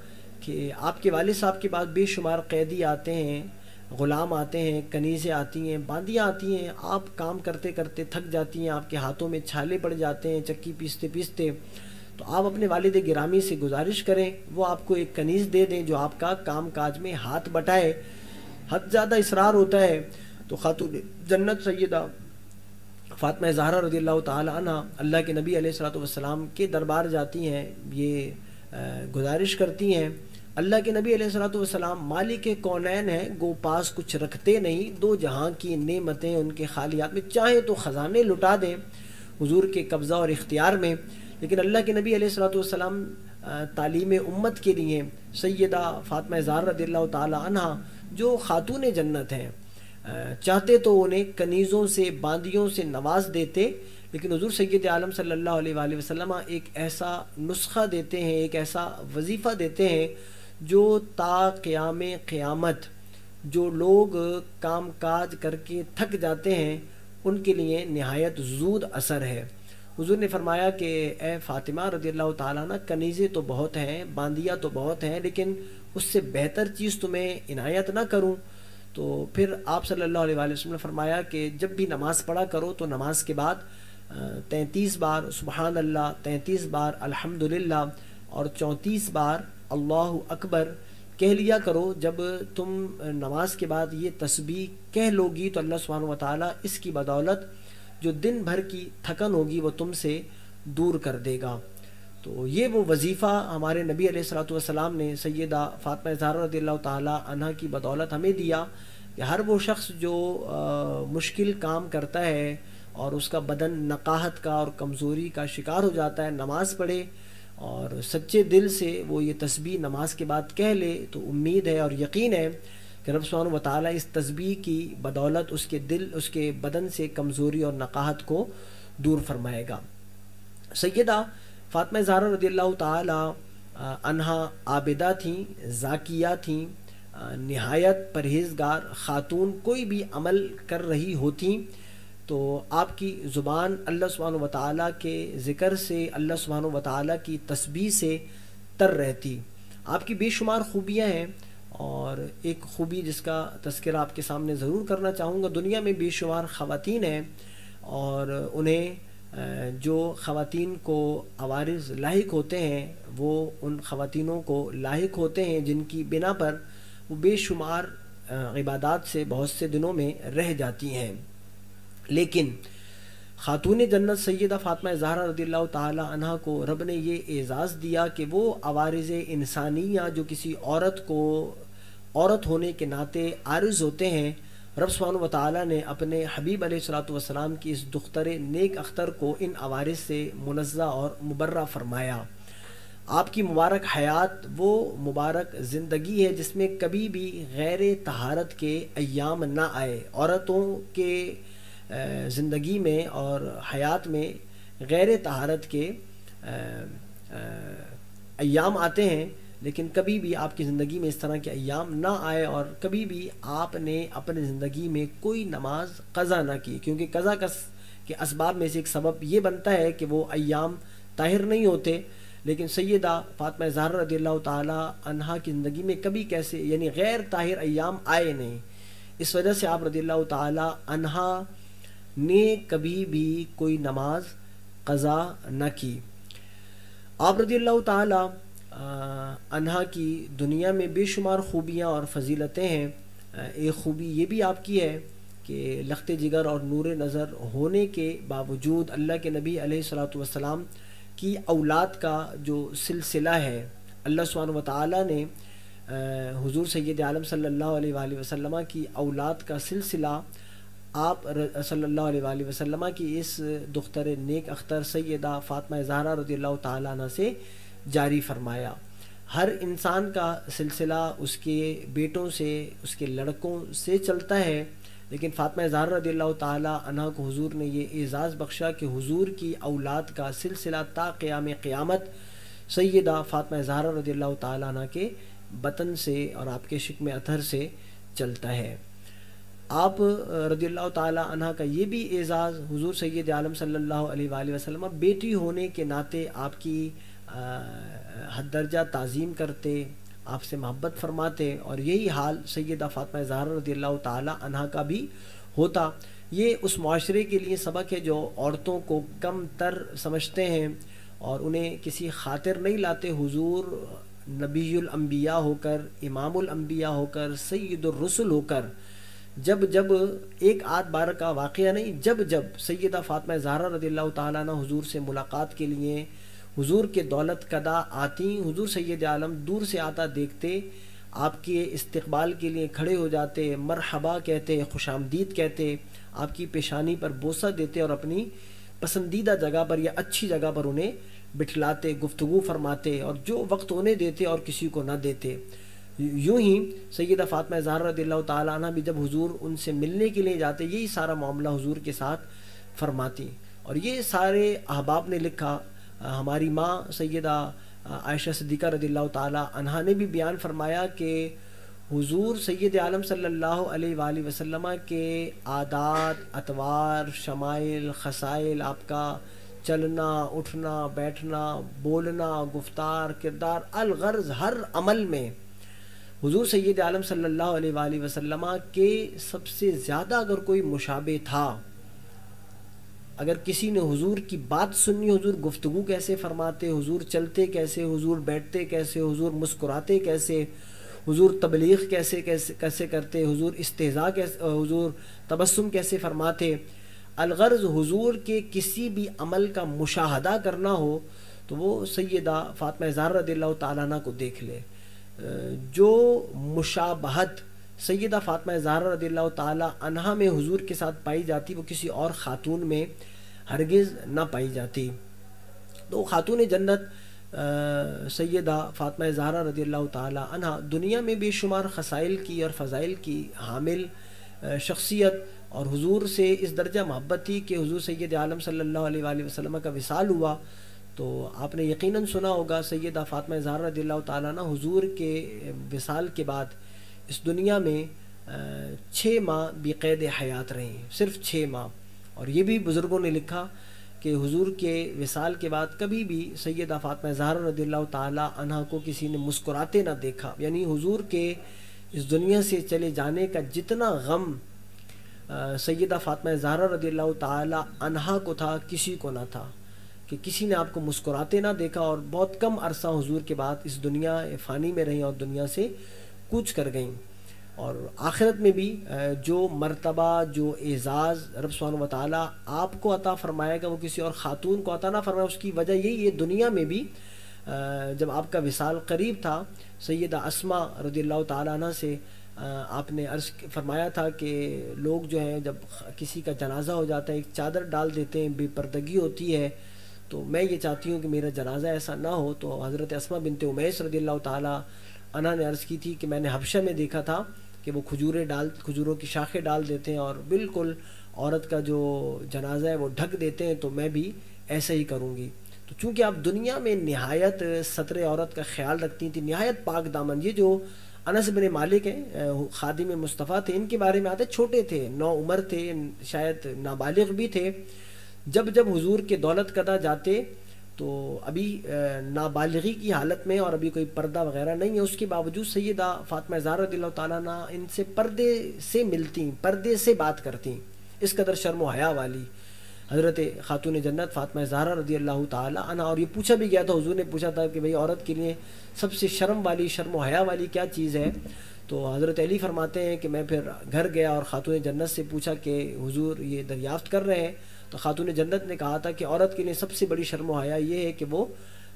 کہ آپ کے والد صاحب کے بعد بے شمار قیدی آتے ہیں، غلام آتے ہیں، کنیزیں آتی ہیں، باندیاں آتی ہیں، آپ کام کرتے کرتے تھک جاتی ہیں، آپ کے ہاتھوں میں چھالے پڑ جاتے ہیں چکی پیستے پیستے، تو آپ اپنے والد گرامی سے گزارش کریں وہ آپ کو ایک کنیز دے دیں جو آپ کا کام کاج میں ہاتھ بٹائے۔ حد زیادہ اصرار ہوتا ہے تو خاتون جنت سیدہ فاطمہ زہرا رضی اللہ تعالی عنہ اللہ کے نبی علیہ الصلوۃ والسلام کے دربار جاتی ہیں، یہ گزارش کرتی ہیں، اللہ کے نبی علیہ الصلوۃ والسلام مالک کونین ہیں، گو پاس کچھ رکھتے نہیں، دو جہاں کی نعمتیں ان کے خالی ہاتھ میں، چاہے تو خزانے لٹا دیں حضور کے قبضہ اور اختیار میں، لیکن اللہ کے نبی علیہ الصلوۃ والسلام تعلیم امت کے لیے سیدہ فاطمہ زہرا رضی اللہ تعالی عنہ جو خاتون جنت ہیں، چاہتے تو انہیں کنیزوں سے باندیوں سے نواز دیتے، لیکن حضور سید عالم صلی اللہ علیہ وآلہ وسلم ایک ایسا نسخہ دیتے ہیں، ایک ایسا وظیفہ دیتے ہیں جو تا قیام قیامت جو لوگ کام کاج کر کے تھک جاتے ہیں ان کے لیے نہایت زود اثر ہے۔ حضور نے فرمایا کہ اے فاطمہ رضی اللہ تعالیٰ عنہ، کنیزیں تو بہت ہیں، باندیاں تو بہت ہیں، لیکن اس سے بہتر چیز تمہیں عنایت نہ کروں؟ تو پھر آپ صلی اللہ علیہ وآلہ وسلم نے فرمایا کہ جب بھی نماز پڑھا کرو تو نماز کے بعد 33 بار سبحان اللہ، 33 بار الحمدللہ اور 34 بار اللہ اکبر کہہ لیا کرو۔ جب تم نماز کے بعد یہ تسبیح کہہ لوگی تو اللہ سبحانہ وتعالیٰ اس کی بدولت جو دن بھر کی تھکن ہوگی وہ تم سے دور کر دے گا۔ تو یہ وہ وظیفہ ہمارے نبی علیہ الصلوۃ والسلام نے سیدہ فاطمہ زہرا رضی اللہ تعالیٰ عنہ کی بدولت ہمیں دیا کہ ہر وہ شخص جو مشکل کام کرتا ہے اور اس کا بدن نقاہت کا اور کمزوری کا شکار ہو جاتا ہے، نماز پڑھے اور سچے دل سے وہ یہ تسبیح نماز کے بعد کہہ لے تو امید ہے اور یقین ہے کہ رب سبحانہ وتعالیٰ اس تسبیح کی بدولت اس کے دل، اس کے بدن سے کمزوری اور نقاہت کو دور فرمائے گا۔ سیدہ فاطمہ زہرا رضی اللہ تعالی عنہا عابدہ تھیں، ذاکیہ تھیں، نہایت پرہیزگار خاتون، کوئی بھی عمل کر رہی ہوتیں تو آپ کی زبان اللہ سبحانہ وتعالیٰ کے ذکر سے، اللہ سبحانہ وتعالیٰ کی تسبیح سے تر رہتی۔ آپ کی بے شمار خوبیاں ہیں، اور ایک خوبی جس کا تذکرہ آپ کے سامنے ضرور کرنا چاہوں گا، دنیا میں بے شمار خواتین ہیں اور انہیں جو خواتین کو عوارض لاحق ہوتے ہیں وہ ان خواتینوں کو لاحق ہوتے ہیں جن کی بنا پر وہ بے شمار عبادات سے بہت سے دنوں میں رہ جاتی ہیں، لیکن خاتون جنت سیدہ فاطمہ زہرا رضی اللہ تعالی عنہ کو رب نے یہ اعزاز دیا کہ وہ عوارض انسانیہ جو کسی عورت کو عورت ہونے کے ناطے عارض ہوتے ہیں، رب سبحانہ وتعالیٰ نے اپنے حبیب علیہ الصلوۃ والسلام کی اس دختر نیک اختر کو ان عوارض سے منزہ اور مبرہ فرمایا۔ آپ کی مبارک حیات وہ مبارک زندگی ہے جس میں کبھی بھی غیر طہارت کے ایام نہ آئے۔ عورتوں کے زندگی میں اور حیات میں غیر طہارت کے ایام آتے ہیں، لیکن کبھی بھی آپ کی زندگی میں اس طرح کے ایام نہ آئے اور کبھی بھی آپ نے اپنی زندگی میں کوئی نماز قضا نہ کی، کیونکہ قضا کے اسباب میں سے ایک سبب یہ بنتا ہے کہ وہ ایام طاہر نہیں ہوتے، لیکن سیدہ فاطمہ زہرا رضی اللہ تعالی عنہا کی زندگی میں کبھی کیسے یعنی غیر طاہر ایام آئے نہیں، اس وجہ سے آپ رضی اللہ تعالی عنہا نے کبھی بھی کوئی نماز قضا نہ کی۔ آپ رضی اللہ تعالی عنہا کی دنیا میں بے شمار خوبیاں اور فضیلتیں ہیں۔ ایک خوبی یہ بھی آپ کی ہے کہ لخت جگر اور نور نظر ہونے کے باوجود اللہ کے نبی علیہ الصلوۃ والسلام کی اولاد کا جو سلسلہ ہے، اللہ سبحانہ وتعالیٰ نے حضور سید عالم صلی اللہ علیہ وآلہ وسلم کی اولاد کا سلسلہ آپ صلی اللہ علیہ وآلہ وسلم کی اس دختر نیک اختر سیدہ فاطمہ زہرا رضی اللہ تعالیٰ عنہ سے جاری فرمایا۔ ہر انسان کا سلسلہ اس کے بیٹوں سے، اس کے لڑکوں سے چلتا ہے، لیکن فاطمہ زہرا رضی اللہ تعالیٰ عنہ کو حضور نے یہ اعزاز بخشا کہ حضور کی اولاد کا سلسلہ تا قیام قیامت سیدہ فاطمہ زہرا رضی اللہ تعالیٰ عنہ کے بطن سے اور آپ کے شکم اطہر سے چلتا ہے۔ آپ رضی اللہ تعالیٰ عنہ کا یہ بھی اعزاز حضور سید عالم صلی اللہ علیہ وآلہ وسلم بیٹی ہونے کے ناطے آپ کی حد درجہ تعظیم کرتے، آپ سے محبت فرماتے، اور یہی حال سیدہ فاطمہ زہرا رضی اللہ تعالی عنہا کا بھی ہوتا۔ یہ اس معاشرے کے لیے سبق ہے جو عورتوں کو کم تر سمجھتے ہیں اور انہیں کسی خاطر نہیں لاتے۔ حضور نبی الانبیاء ہو کر، امام الانبیاء ہو کر، سید الرسل ہو کر، جب ایک آدھ بار کا واقعہ نہیں، جب سیدہ فاطمہ زہرا رضی اللہ تعالیٰ عنہ حضور سے ملاقات کے لیے حضور کے دولت قدا آتی، حضور سید عالم دور سے آتا دیکھتے، آپ کے استقبال کے لیے کھڑے ہو جاتے، مرحبا کہتے، خوش آمدید کہتے، آپ کی پیشانی پر بوسہ دیتے اور اپنی پسندیدہ جگہ پر یا اچھی جگہ پر انہیں بٹھلاتے، گفتگو فرماتے، اور جو وقت انہیں دیتے اور کسی کو نہ دیتے۔ یوں ہی سیدہ فاطمہ زہرا رضی اللہ تعالیٰ عنہ بھی جب حضور ان سے ملنے کے لیے جاتے، یہی سارا معاملہ حضور کے ساتھ فرماتی۔ اور یہ سارے احباب نے لکھا، ہماری ماں سیدہ عائشہ صدیقہ رضی اللہ تعالیٰ عنہا نے بھی بیان فرمایا کہ حضور سید عالم صلی اللہ علیہ وآلہ وسلم کے عادات، اطوار، شمائل، خصائل، آپ کا چلنا، اٹھنا، بیٹھنا، بولنا، گفتار، کردار، الغرض ہر عمل میں حضور سید عالم صلی اللہ علیہ وآلہ وسلم کے سب سے زیادہ اگر کوئی مشابہ تھا، اگر کسی نے حضور کی بات سنی، حضور گفتگو کیسے فرماتے، حضور چلتے کیسے، حضور بیٹھتے کیسے، حضور مسکراتے کیسے، حضور تبلیغ کیسے کرتے، حضور استہزاء کیسے، حضور تبسم کیسے فرماتے، الغرض حضور کے کسی بھی عمل کا مشاہدہ کرنا ہو تو وہ سیدہ فاطمہ زہرا رضی اللہ تعالیٰ عنہ کو دیکھ لے۔ جو مشابہت سیدہ فاطمہ زہرا رضی اللہ تعالیٰ عنہا میں حضور کے ساتھ پائی جاتی، وہ کسی اور خاتون میں ہرگز نہ پائی جاتی۔ تو خاتون جنت سیدہ فاطمہ زہرا رضی اللہ تعالیٰ عنہا دنیا میں بے شمار خصائل کی اور فضائل کی حامل شخصیت، اور حضور سے اس درجہ محبت تھی کہ حضور سید عالم صلی اللہ علیہ وآلہ وسلم کا وصال ہوا تو آپ نے یقیناً سنا ہوگا سیدہ فاطمہ زہرا رضی اللہ تعالیٰ عنہ حضور کے وصال کے بعد اس دنیا میں 6 ماہ بقید حیات رہیں، صرف 6 ماہ۔ اور یہ بھی بزرگوں نے لکھا کہ حضور کے وصال کے بعد کبھی بھی سیدہ فاطمہ زہرا رضی اللہ تعالیٰ عنہ کو کسی نے مسکراتے نہ دیکھا، یعنی حضور کے اس دنیا سے چلے جانے کا جتنا غم سیدہ فاطمہ زہرا رضی اللہ تعالیٰ عنہا کو تھا، کسی کو نہ تھا، کہ کسی نے آپ کو مسکراتے نہ دیکھا، اور بہت کم عرصہ حضور کے بعد اس دنیا فانی میں رہیں اور دنیا سے کوچ کر گئیں۔ اور آخرت میں بھی جو مرتبہ، جو اعزاز رب سبحانہ و تعالیٰ آپ کو عطا فرمائے گا وہ کسی اور خاتون کو عطا نہ فرمائے، اس کی وجہ یہی ہے دنیا میں بھی جب آپ کا وصال قریب تھا، سیدہ اسماء رضی اللہ تعالیٰ عنہ سے آپ نے عرض فرمایا تھا کہ لوگ جو ہیں جب کسی کا جنازہ ہو جاتا ہے ایک چادر ڈال دیتے ہیں، بے پردگی ہوتی ہے، تو میں یہ چاہتی ہوں کہ میرا جنازہ ایسا نہ ہو۔ تو حضرت اسماء بنت امیس رضی اللہ تعالیٰ عنہ نے عرض کی تھی کہ میں نے حبشہ میں دیکھا تھا کہ وہ کھجوروں کی شاخیں ڈال دیتے ہیں اور بالکل عورت کا جو جنازہ ہے وہ ڈھک دیتے ہیں، تو میں بھی ایسا ہی کروں گی۔ تو چونکہ آپ دنیا میں نہایت ستر عورت کا خیال رکھتی تھیں، نہایت پاک دامن، یہ جو انس بن مالک ہیں خادم مصطفیٰ تھے، ان کے بارے میں آتے چھوٹے تھے، 9 عمر تھے، شاید نابالغ بھی تھے، جب حضور کے دولت قدا جاتے تو ابھی نابالغی کی حالت میں اور ابھی کوئی پردہ وغیرہ نہیں ہے، اس کے باوجود سیدہ فاطمہ زہرا رضی اللہ تعالیٰ عنہ ان سے پردے سے ملتی، پردے سے بات کرتی، اس قدر شرم و حیا والی حضرت خاتون جنت فاطمہ زہرا رضی اللہ تعالیٰ عنہ۔ اور یہ پوچھا بھی گیا تھا، حضور نے پوچھا تھا کہ بھئی عورت کے لیے سب سے شرم و حیا والی کیا چیز ہے؟ تو حضرت علی فرماتے ہیں کہ میں پھر گھر گیا اور خاتون جنت سے پوچھا کہ حضور یہ دریافت کر رہے ہیں؟ تو خاتون جنت نے کہا تھا کہ عورت کے لیے سب سے بڑی شرم و حیا یہ ہے کہ وہ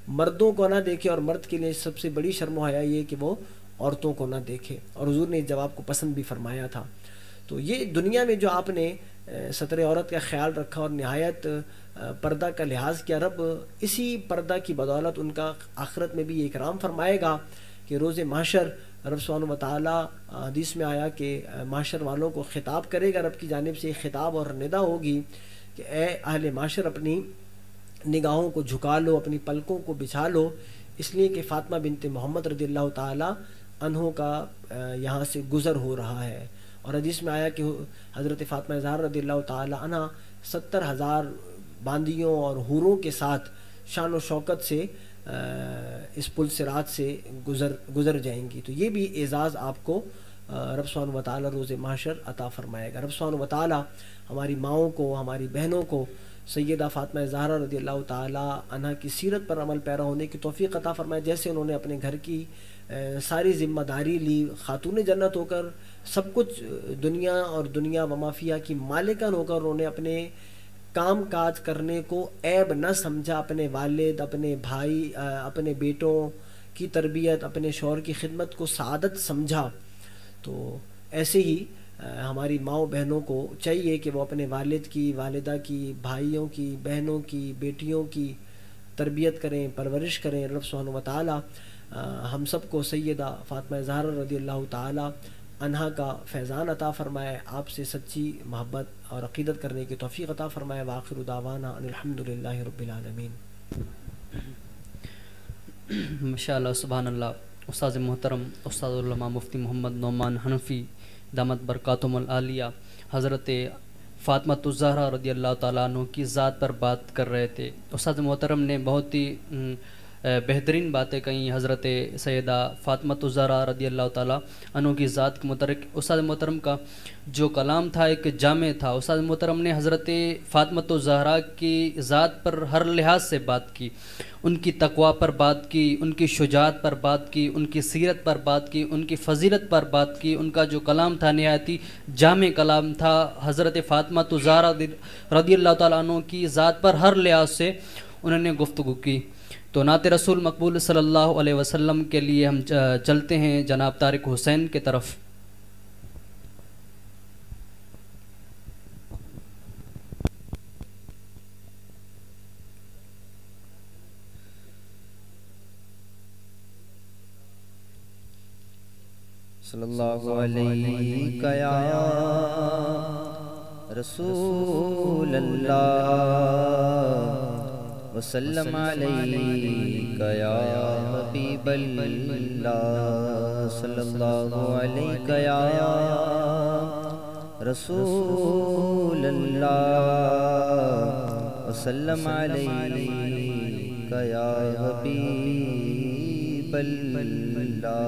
مردوں کو نہ دیکھے، اور مرد کے لیے سب سے بڑی شرم و حیا یہ ہے کہ وہ عورتوں کو نہ دیکھے، اور حضور نے اس جواب کو پسند بھی فرمایا تھا۔ تو یہ دنیا میں جو آپ نے ستر عورت کا خیال رکھا اور نہایت پردہ کا لحاظ کیا، رب اسی پردہ کی بدولت ان کا آخرت میں بھی اکرام فرمائے گا کہ روز محشر رب سبحانہ و تعالیٰ، حدیث میں آیا کہ محشر والوں کو خطاب کرے گا، رب کی جانب سے خطاب اور ندا ہوگی کہ اے اہل معاشر اپنی نگاہوں کو جھکا لو، اپنی پلکوں کو بچھا لو، اس لیے کہ فاطمہ بنت محمد رضی اللہ تعالیٰ عنہ کا یہاں سے گزر ہو رہا ہے۔ اور حدیث میں آیا کہ حضرت فاطمہ زہرا رضی اللہ تعالیٰ عنہ 70,000 باندیوں اور حوروں کے ساتھ شان و شوکت سے اس پل صراط سے گزر جائیں گی. تو یہ بھی اعزاز آپ کو رب سبحانہ و تعالیٰ روز محشر عطا فرمائے گا. رب سبحانہ و تعالیٰ ہماری ماؤں کو، ہماری بہنوں کو سیدہ فاطمہ زہرا رضی اللہ تعالیٰ عنہ کی سیرت پر عمل پیرا ہونے کی توفیق عطا فرمائے. جیسے انہوں نے اپنے گھر کی ساری ذمہ داری لی، خاتون جنت ہو کر، سب کچھ دنیا اور دنیا و مافیہ کی مالکن ہو کر انہوں نے اپنے کام کاج کرنے کو عیب نہ سمجھا. اپنے والد، اپنے بھائی، اپنے بیٹوں کی تربیت، اپنے شوہر کی خدمت کو سعادت سمجھا. تو ایسے ہی ہماری ماؤں بہنوں کو چاہیے کہ وہ اپنے والد کی، والدہ کی، بھائیوں کی، بہنوں کی، بیٹیوں کی تربیت کریں، پرورش کریں. رب سبحانہ و تعالیٰ ہم سب کو سیدہ فاطمہ زہرا رضی اللہ تعالیٰ عنہا کا فیضان عطا فرمائے، آپ سے سچی محبت اور عقیدت کرنے کی توفیق عطا فرمائے. وآخر دعوانا ان الحمدللہ رب العالمین. ماشاء اللہ، سبحان اللہ. استاد محترم استاد علامہ مفتی محمد نعمان حنفی دامت برکاتہم العالیہ حضرت فاطمہ الزہرا رضی اللہ تعالیٰ عنہ کی ذات پر بات کر رہے تھے. استاد محترم نے بہت ہی بہترین باتیں کہیں حضرت سیدہ فاطمہ الزہرا رضی اللہ تعالیٰ عنہ کی ذات کے متعلق. استاد محترم کا جو کلام تھا ایک جامع تھا. استاد محترم نے حضرت فاطمہ الزہرا کی ذات پر ہر لحاظ سے بات کی، ان کی تقویٰ پر بات کی، ان کی شجاعت پر بات کی، ان کی سیرت پر بات کی، ان کی فضیلت پر بات کی. ان کا جو کلام تھا نہایتی جامع کلام تھا. حضرت فاطمہ الزہرا رضی اللہ تعالیٰ عنہ کی ذات پر ہر لحاظ سے انہوں نے گفتگو کی. تو نعت رسول مقبول صلی اللہ علیہ وسلم کے لیے ہم چلتے ہیں جناب طارق حسین کے طرف. صلی اللہ علیہ یا رسول اللہ وسلم علیک یا حبیب اللہ. صلی اللہ علیک یا رسول اللہ وسلم علیک یا حبیب اللہ.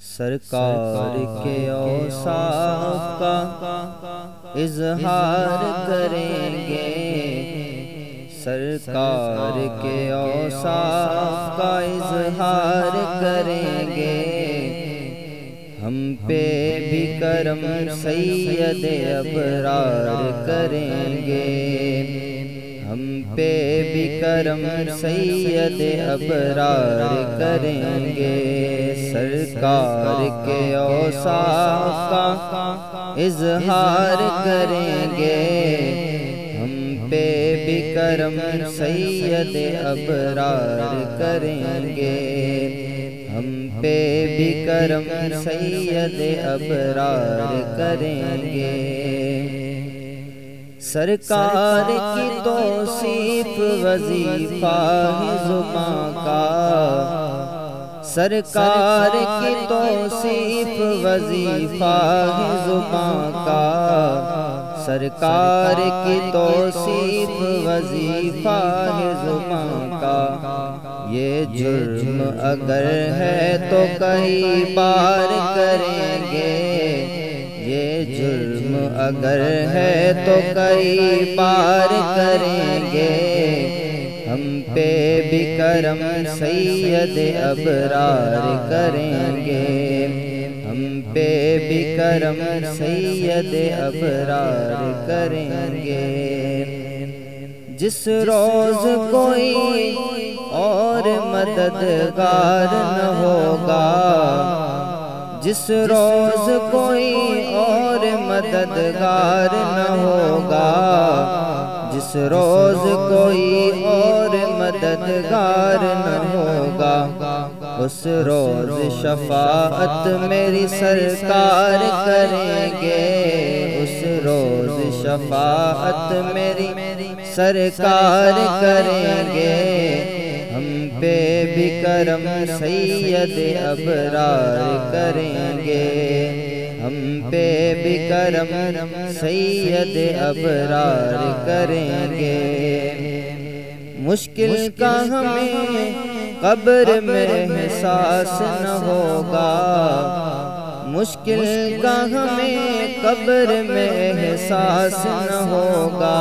سرکار کے اوصاف کا اظہار کریں گے، سرکار کے اوصاف کا اظہار کریں گے. ہم پہ بھی کرم سید ابرار کریں گے، ہم پہ بھی کرم سید ابرار کریں گے. سرکار کے اوصاف کا اظہار کریں گے، ہم پہ بھی کرم سید ابرار کریں گے، ہم پہ بھی کرم سید ابرار کریں گے. سرکار کی توصیف وظیفہ ہے زباں کا، سرکار کی توصیف وظیفہ ہے زباں کا، سرکار کی توصیف وظیفہ ہے زباں کا. یہ جرم اگر ہے تو کئی بار کریں گے، یہ جرم اگر ہے تو کئی بار کریں گے. ہم پہ بھی کرم سید ابرار کریں گے، ہم پہ بھی کرم سید ابرار کریں گے. جس روز کوئی اور مددگار نہ ہوگا، جس روز کوئی اور مددگار نہ ہوگا، جس روز کوئی اور مددگار نہ ہوگا، اس روز شفاعت میری سرکار کریں گے، اس روز شفاعت میری سرکار کریں گے. ہم پہ بھی کرم سید ابرار کریں گے، ہم پہ بھی کرم سید ابرار کریں گے. مشکل کا ہمیں قبر میں احساس نہ ہوگا، مشکل کا ہمیں قبر میں احساس نہ ہوگا،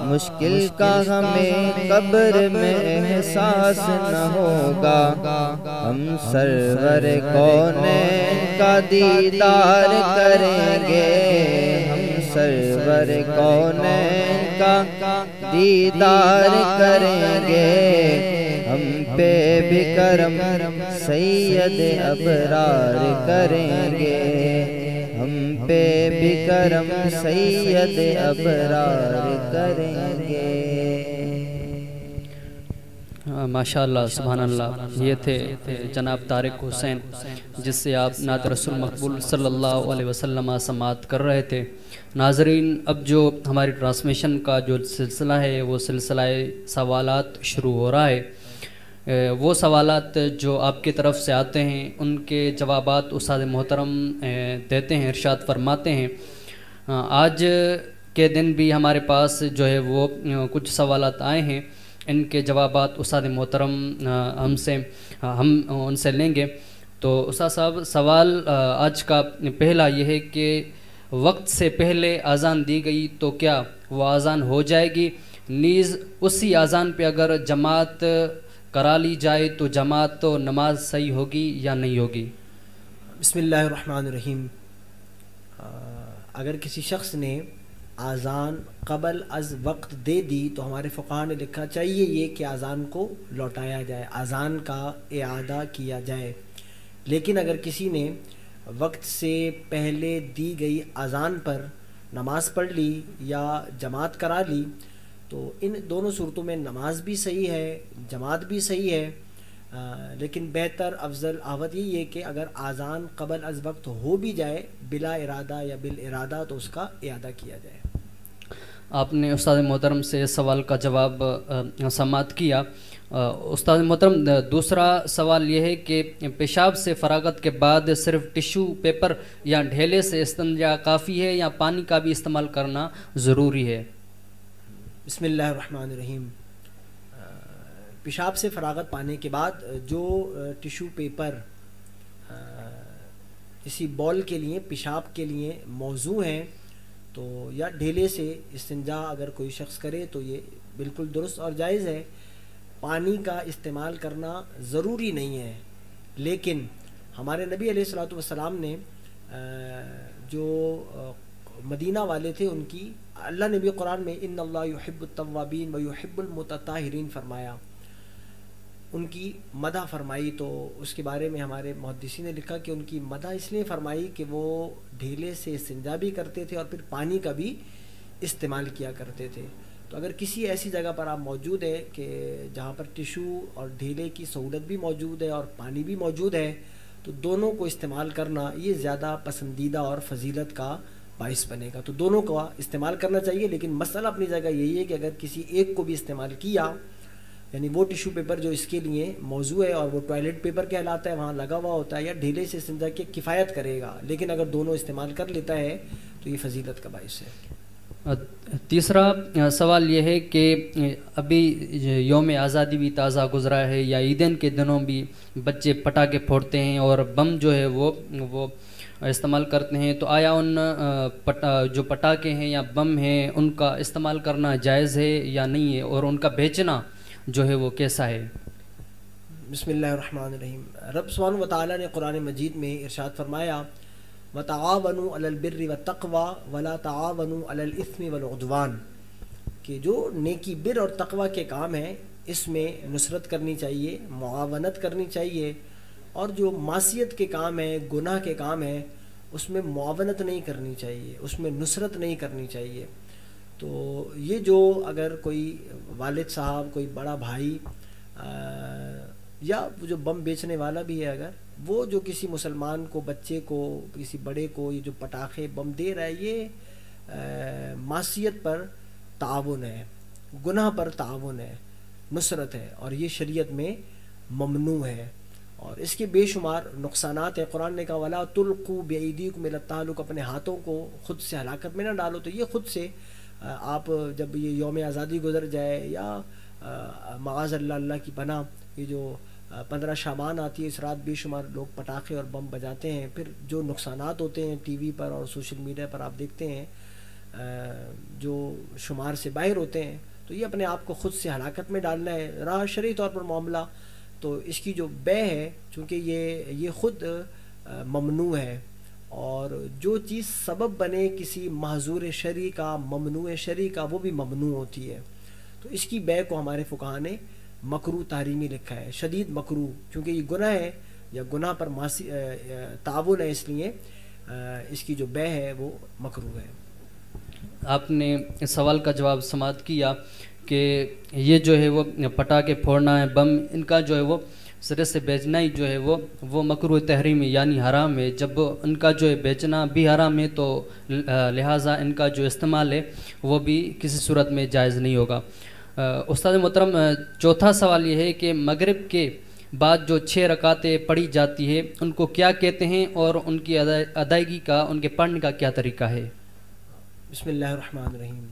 مشکل کا ہمیں قبر میں احساس نہ ہوگا، ہم سرور کونین کا دیدار کریں گے، ہم سرور کونین کا دیدار کریں گے، ہم پہ بھی کرم سید ابرار کریں گے، ہم پہ بھی کرم سید ابرار کریں گے۔ ماشاءاللہ سبحان اللہ، یہ تھے جناب طارق حسین جس سے آپ نعت رسول مقبول صلی اللہ علیہ وسلم سماعت کر رہے تھے۔ ناظرین، اب جو ہماری ٹرانسمیشن کا جو سلسلہ ہے وہ سلسلہ سوالات شروع ہو رہا ہے۔ وہ سوالات جو آپ کی طرف سے آتے ہیں ان کے جوابات استاد محترم دیتے ہیں، ارشاد فرماتے ہیں۔ آج کے دن بھی ہمارے پاس جو ہے وہ کچھ سوالات آئے ہیں، ان کے جوابات استاد محترم ہم ان سے لیں گے۔ تو استاد صاحب، سوال آج کا پہلا یہ ہے کہ وقت سے پہلے اذان دی گئی تو کیا وہ اذان ہو جائے گی؟ نیز اسی اذان پہ اگر جماعت کرا لی جائے تو جماعت تو نماز صحیح ہوگی یا نہیں ہوگی؟ بسم اللہ الرحمن الرحیم۔ اگر کسی شخص نے اذان قبل از وقت دے دی تو ہمارے فقہا نے لکھا چاہیے یہ کہ اذان کو لوٹایا جائے، اذان کا اعادہ کیا جائے۔ لیکن اگر کسی نے وقت سے پہلے دی گئی اذان پر نماز پڑھ لی یا جماعت کرا لی تو ان دونوں صورتوں میں نماز بھی صحیح ہے، جماعت بھی صحیح ہے، لیکن بہتر افضل احوط یہی ہے کہ اگر اذان قبل از وقت ہو بھی جائے بلا ارادہ یا بالارادہ تو اس کا اعادہ کیا جائے۔ آپ نے استاد محترم سے اس سوال کا جواب سماعت کیا۔ استاد محترم، دوسرا سوال یہ ہے کہ پیشاب سے فراغت کے بعد صرف ٹشو پیپر یا ڈھیلے سے استنجا کافی ہے یا پانی کا بھی استعمال کرنا ضروری ہے؟ بسم اللہ الرحمن الرحیم۔ پیشاب سے فراغت پانے کے بعد جو ٹشو پیپر اسی بول کے لیے پیشاب کے لیے موضوع ہیں تو یا ڈھیلے سے استنجا اگر کوئی شخص کرے تو یہ بالکل درست اور جائز ہے۔ پانی کا استعمال کرنا ضروری نہیں ہے، لیکن ہمارے نبی علیہ الصلوۃ والسلام نے جو مدینہ والے تھے ان کی اللہ نے بھی قرآن میں ان اللہ یحب التوابین و یحب المتطہرین فرمایا، ان کی مدح فرمائی۔ تو اس کے بارے میں ہمارے محدثین نے لکھا کہ ان کی مدح اس لیے فرمائی کہ وہ ڈھیلے سے استنجا بھی کرتے تھے اور پھر پانی کا بھی استعمال کیا کرتے تھے۔ تو اگر کسی ایسی جگہ پر آپ موجود ہیں کہ جہاں پر ٹشو اور ڈھیلے کی سہولت بھی موجود ہے اور پانی بھی موجود ہے تو دونوں کو استعمال کرنا یہ زیادہ پسندیدہ اور فضیلت کا باعث بنے گا۔ تو دونوں کا استعمال کرنا چاہیے، لیکن مسئلہ اپنی جگہ یہی ہے کہ اگر کسی ایک کو بھی استعمال کیا، یعنی وہ ٹشو پیپر جو اس کے لیے موضوع ہے اور وہ ٹوائلٹ پیپر کہلاتا ہے وہاں لگا ہوا ہوتا ہے یا ڈھیلے سے استنجا کی کفایت کرے گا، لیکن اگر دونوں استعمال کر لیتا ہے تو یہ فضیلت کا باعث ہے۔ تیسرا سوال یہ ہے کہ ابھی یوم آزادی بھی تازہ گزرا ہے یا عیدین کے دنوں بھی بچے پٹاخے پھوڑتے ہیں اور بم جو ہے وہ استعمال کرتے ہیں، تو آیا ان جو پٹاخے ہیں یا بم ہیں ان کا استعمال کرنا جائز ہے یا نہیں ہے، اور ان کا بیچنا جو ہے وہ کیسا ہے؟ بسم اللہ الرحمن الرحیم۔ رب سبحانہ و تعالیٰ نے قرآن مجید میں ارشاد فرمایا وَتَعَاوَنُوا عَلَى الْبِرِّ وَالتَّقْوَى وَلَا تَعَاوَنُوا عَلَى الْإِثْمِ وَالْعُدْوَانِ، کہ جو نیکی بر اور تقوی کے کام ہیں اس میں نصرت کرنی چاہیے، معاونت کرنی چاہیے، اور جو معصیت کے کام ہیں، گناہ کے کام ہیں اس میں معاونت نہیں کرنی چاہیے، اس میں نصرت نہیں کرنی چاہیے۔ تو یہ جو اگر کوئی والد صاحب، کوئی بڑا بھائی یا جو بم بیچنے والا بھی ہے، اگر وہ جو کسی مسلمان کو، بچے کو، کسی بڑے کو یہ جو پٹاخے بم دے رہا ہے یہ معصیت پر تعاون ہے، گناہ پر تعاون ہے، نصرت ہے، اور یہ شریعت میں ممنوع ہے، اور اس کے بے شمار نقصانات ہیں۔ قرآن نے کہا وَلَا تُلْقُوا بِأَيْدِيكُمْ إِلَى التَّهْلُكَةِ، اپنے ہاتھوں کو خود سے ہلاکت میں نہ ڈالو۔ تو یہ خود سے آپ جب یہ یوم آزادی گزر جائے یا معاذ اللہ، اللہ کی پناہ، یہ جو 15 شعبان آتی ہے اس رات بے شمار لوگ پٹاخے اور بم بجاتے ہیں، پھر جو نقصانات ہوتے ہیں ٹی وی پر اور سوشل میڈیا پر آپ دیکھتے ہیں جو شمار سے باہر ہوتے ہیں، تو یہ اپنے آپ کو خود سے ہلاکت میں ڈالنا ہے۔ رہا شرعی طور پر معاملہ، تو اس کی جو بے ہے، چونکہ یہ خود ممنوع ہے، اور جو چیز سبب بنے کسی محظور شرعی کا، ممنوع شرعی کا، وہ بھی ممنوع ہوتی ہے۔ تو اس کی بے کو ہمارے فقہا نے مکروہ تحریمی لکھا ہے، شدید مکروہ، کیونکہ یہ گناہ ہے یا گناہ پر تعاون ہے، اس لیے اس کی جو بے ہے وہ مکروہ ہے۔ آپ نے اس سوال کا جواب سماعت کیا کہ یہ جو ہے وہ پٹاخے پھوڑنا ہے، بم، ان کا جو ہے وہ سرے سے بیچنا ہی جو ہے وہ مکروہ تحریمی یعنی حرام ہے۔ جب ان کا جو ہے بیچنا بھی حرام ہے تو لہٰذا ان کا جو استعمال ہے وہ بھی کسی صورت میں جائز نہیں ہوگا۔ استاد محترم، چوتھا سوال یہ ہے کہ مغرب کے بعد جو 6 رکعتیں پڑھی جاتی ہے ان کو کیا کہتے ہیں، اور ان کی ادائیگی کا، ان کے پڑھنے کا کیا طریقہ ہے؟ بسم اللہ الرحمن الرحیم۔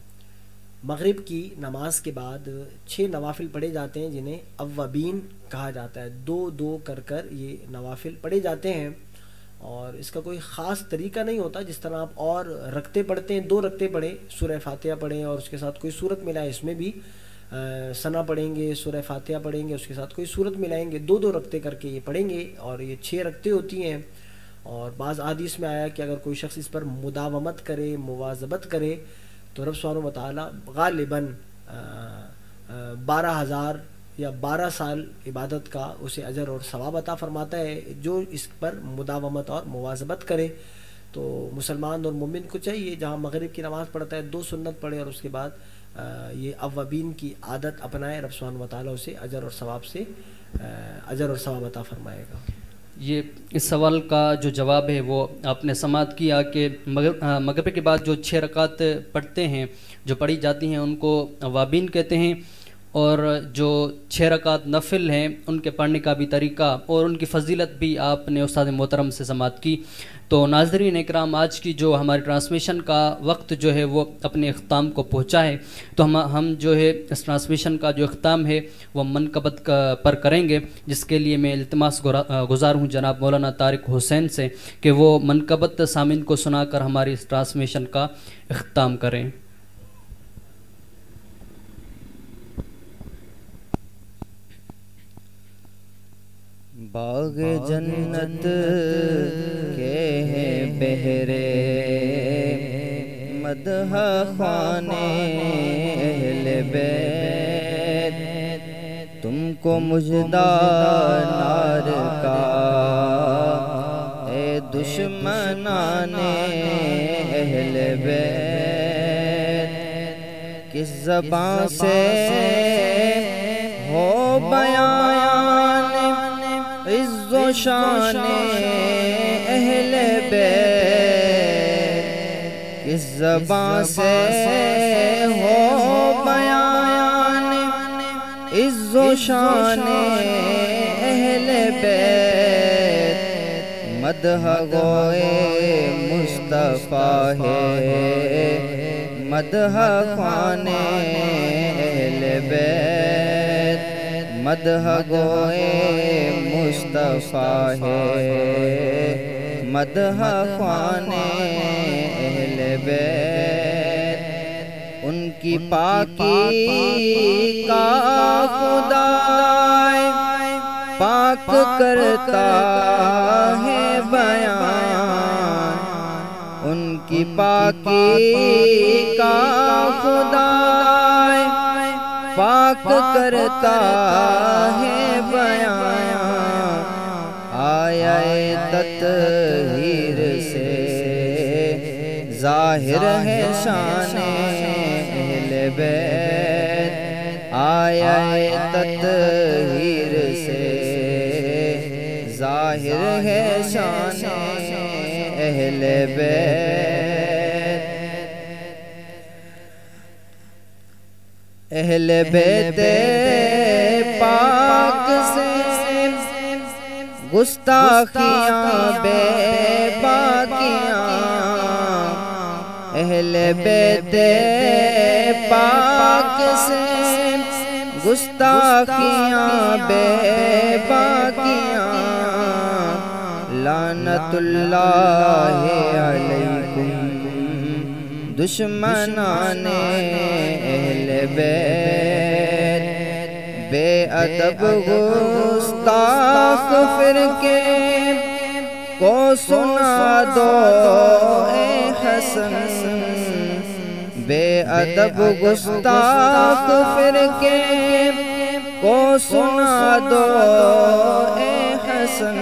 مغرب کی نماز کے بعد 6 نوافل پڑھے جاتے ہیں جنہیں اوابین کہا جاتا ہے، 2 کر یہ نوافل پڑھے جاتے ہیں، اور اس کا کوئی خاص طریقہ نہیں ہوتا۔ جس طرح آپ اور رکعتیں پڑھتے ہیں، 2 رکعتیں پڑھیں، سورہ فاتحہ پڑھیں اور اس کے ساتھ کوئی سورت ملائیں، اس میں بھی ثنا پڑھیں گے، سورہ فاتحہ پڑھیں گے، اس کے ساتھ کوئی سورت ملائیں گے، 2 رکعتیں کر کے یہ پڑھیں گے، اور یہ 6 رکعتیں ہوتی ہیں۔ اور بعض احادیث میں آیا کہ اگر کوئی شخص اس پر مداومت کرے، مواظبت کرے، تو رب سبحانہ و تعالیٰ غالباً 12,000 یا 12 سال عبادت کا اسے اجر اور ثواب عطا فرماتا ہے، جو اس پر مداومت اور مواظبت کرے۔ تو مسلمان اور مومن کو چاہیے جہاں مغرب کی نماز پڑھتا ہے 2 سنت پڑھے، اور اس کے بعد یہ اوابین کی عادت اپنائے، رب سبحانہ و تعالیٰ اسے اجر اور ثواب عطا فرمائے گا۔ یہ اس سوال کا جو جواب ہے وہ آپ نے سماعت کیا کہ مغرب کے بعد جو 6 رکعت پڑھتے ہیں، جو پڑھی جاتی ہیں، ان کو اوابین کہتے ہیں، اور جو 6 رکعت نفل ہیں ان کے پڑھنے کا بھی طریقہ اور ان کی فضیلت بھی آپ نے استاد محترم سے سماعت کی۔ تو ناظرین اکرام، آج کی جو ہماری ٹرانسمیشن کا وقت جو ہے وہ اپنے اختتام کو پہنچا ہے، تو ہم جو ہے اس ٹرانسمیشن کا جو اختتام ہے وہ منقبت پر کریں گے، جس کے لیے میں التماس گزار ہوں جناب مولانا طارق حسین سے کہ وہ منقبت سامعین کو سنا کر ہماری اس ٹرانسمیشن کا اختتام کریں۔ باغ جنت کے ہیں بہرے، مدح خانے اہل بیت، تم کو مژدہ نار کا اے دشمنان اہل بیت، کس زبان سے ہو بیان عز و شان اہل بیت، کس زبان سے ہو بیان عز و شان اہل بیت، مدح گوئے مصطفیٰ ہے، مدح خوان اہل بیت، مدح گوئے مصطفیٰ ہے، مدح خوان اہل بیت، ان کی پاکی کا خدا پاک کرتا ہے بیان، ان کی پاکی کا خدا پاک کرتا ہے بیان، آیا تطہیر سے ظاہر ہے شان اہل بیت، آیا تطہیر سے ظاہر ہے شان اہل بیت، اہل بیت پاک سے گستاخیاں بے باکیاں، اہل بیت پاک سے گستاخیاں بے باکیاں لعنت اللہ علیکم دشمنان اہل بیت بے ادب گستاخ فرقے کو سنا دو اے حسن بے ادب گستاخ فرقے کو سنا دو اے حسن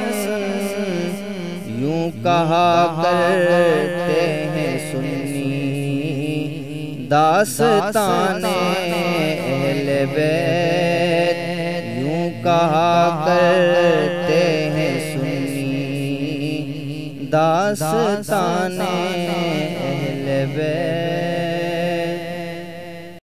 یوں کہا کرتے ہیں سنی داستان اہل بیت یوں کہا کرتے ہیں سنی داستان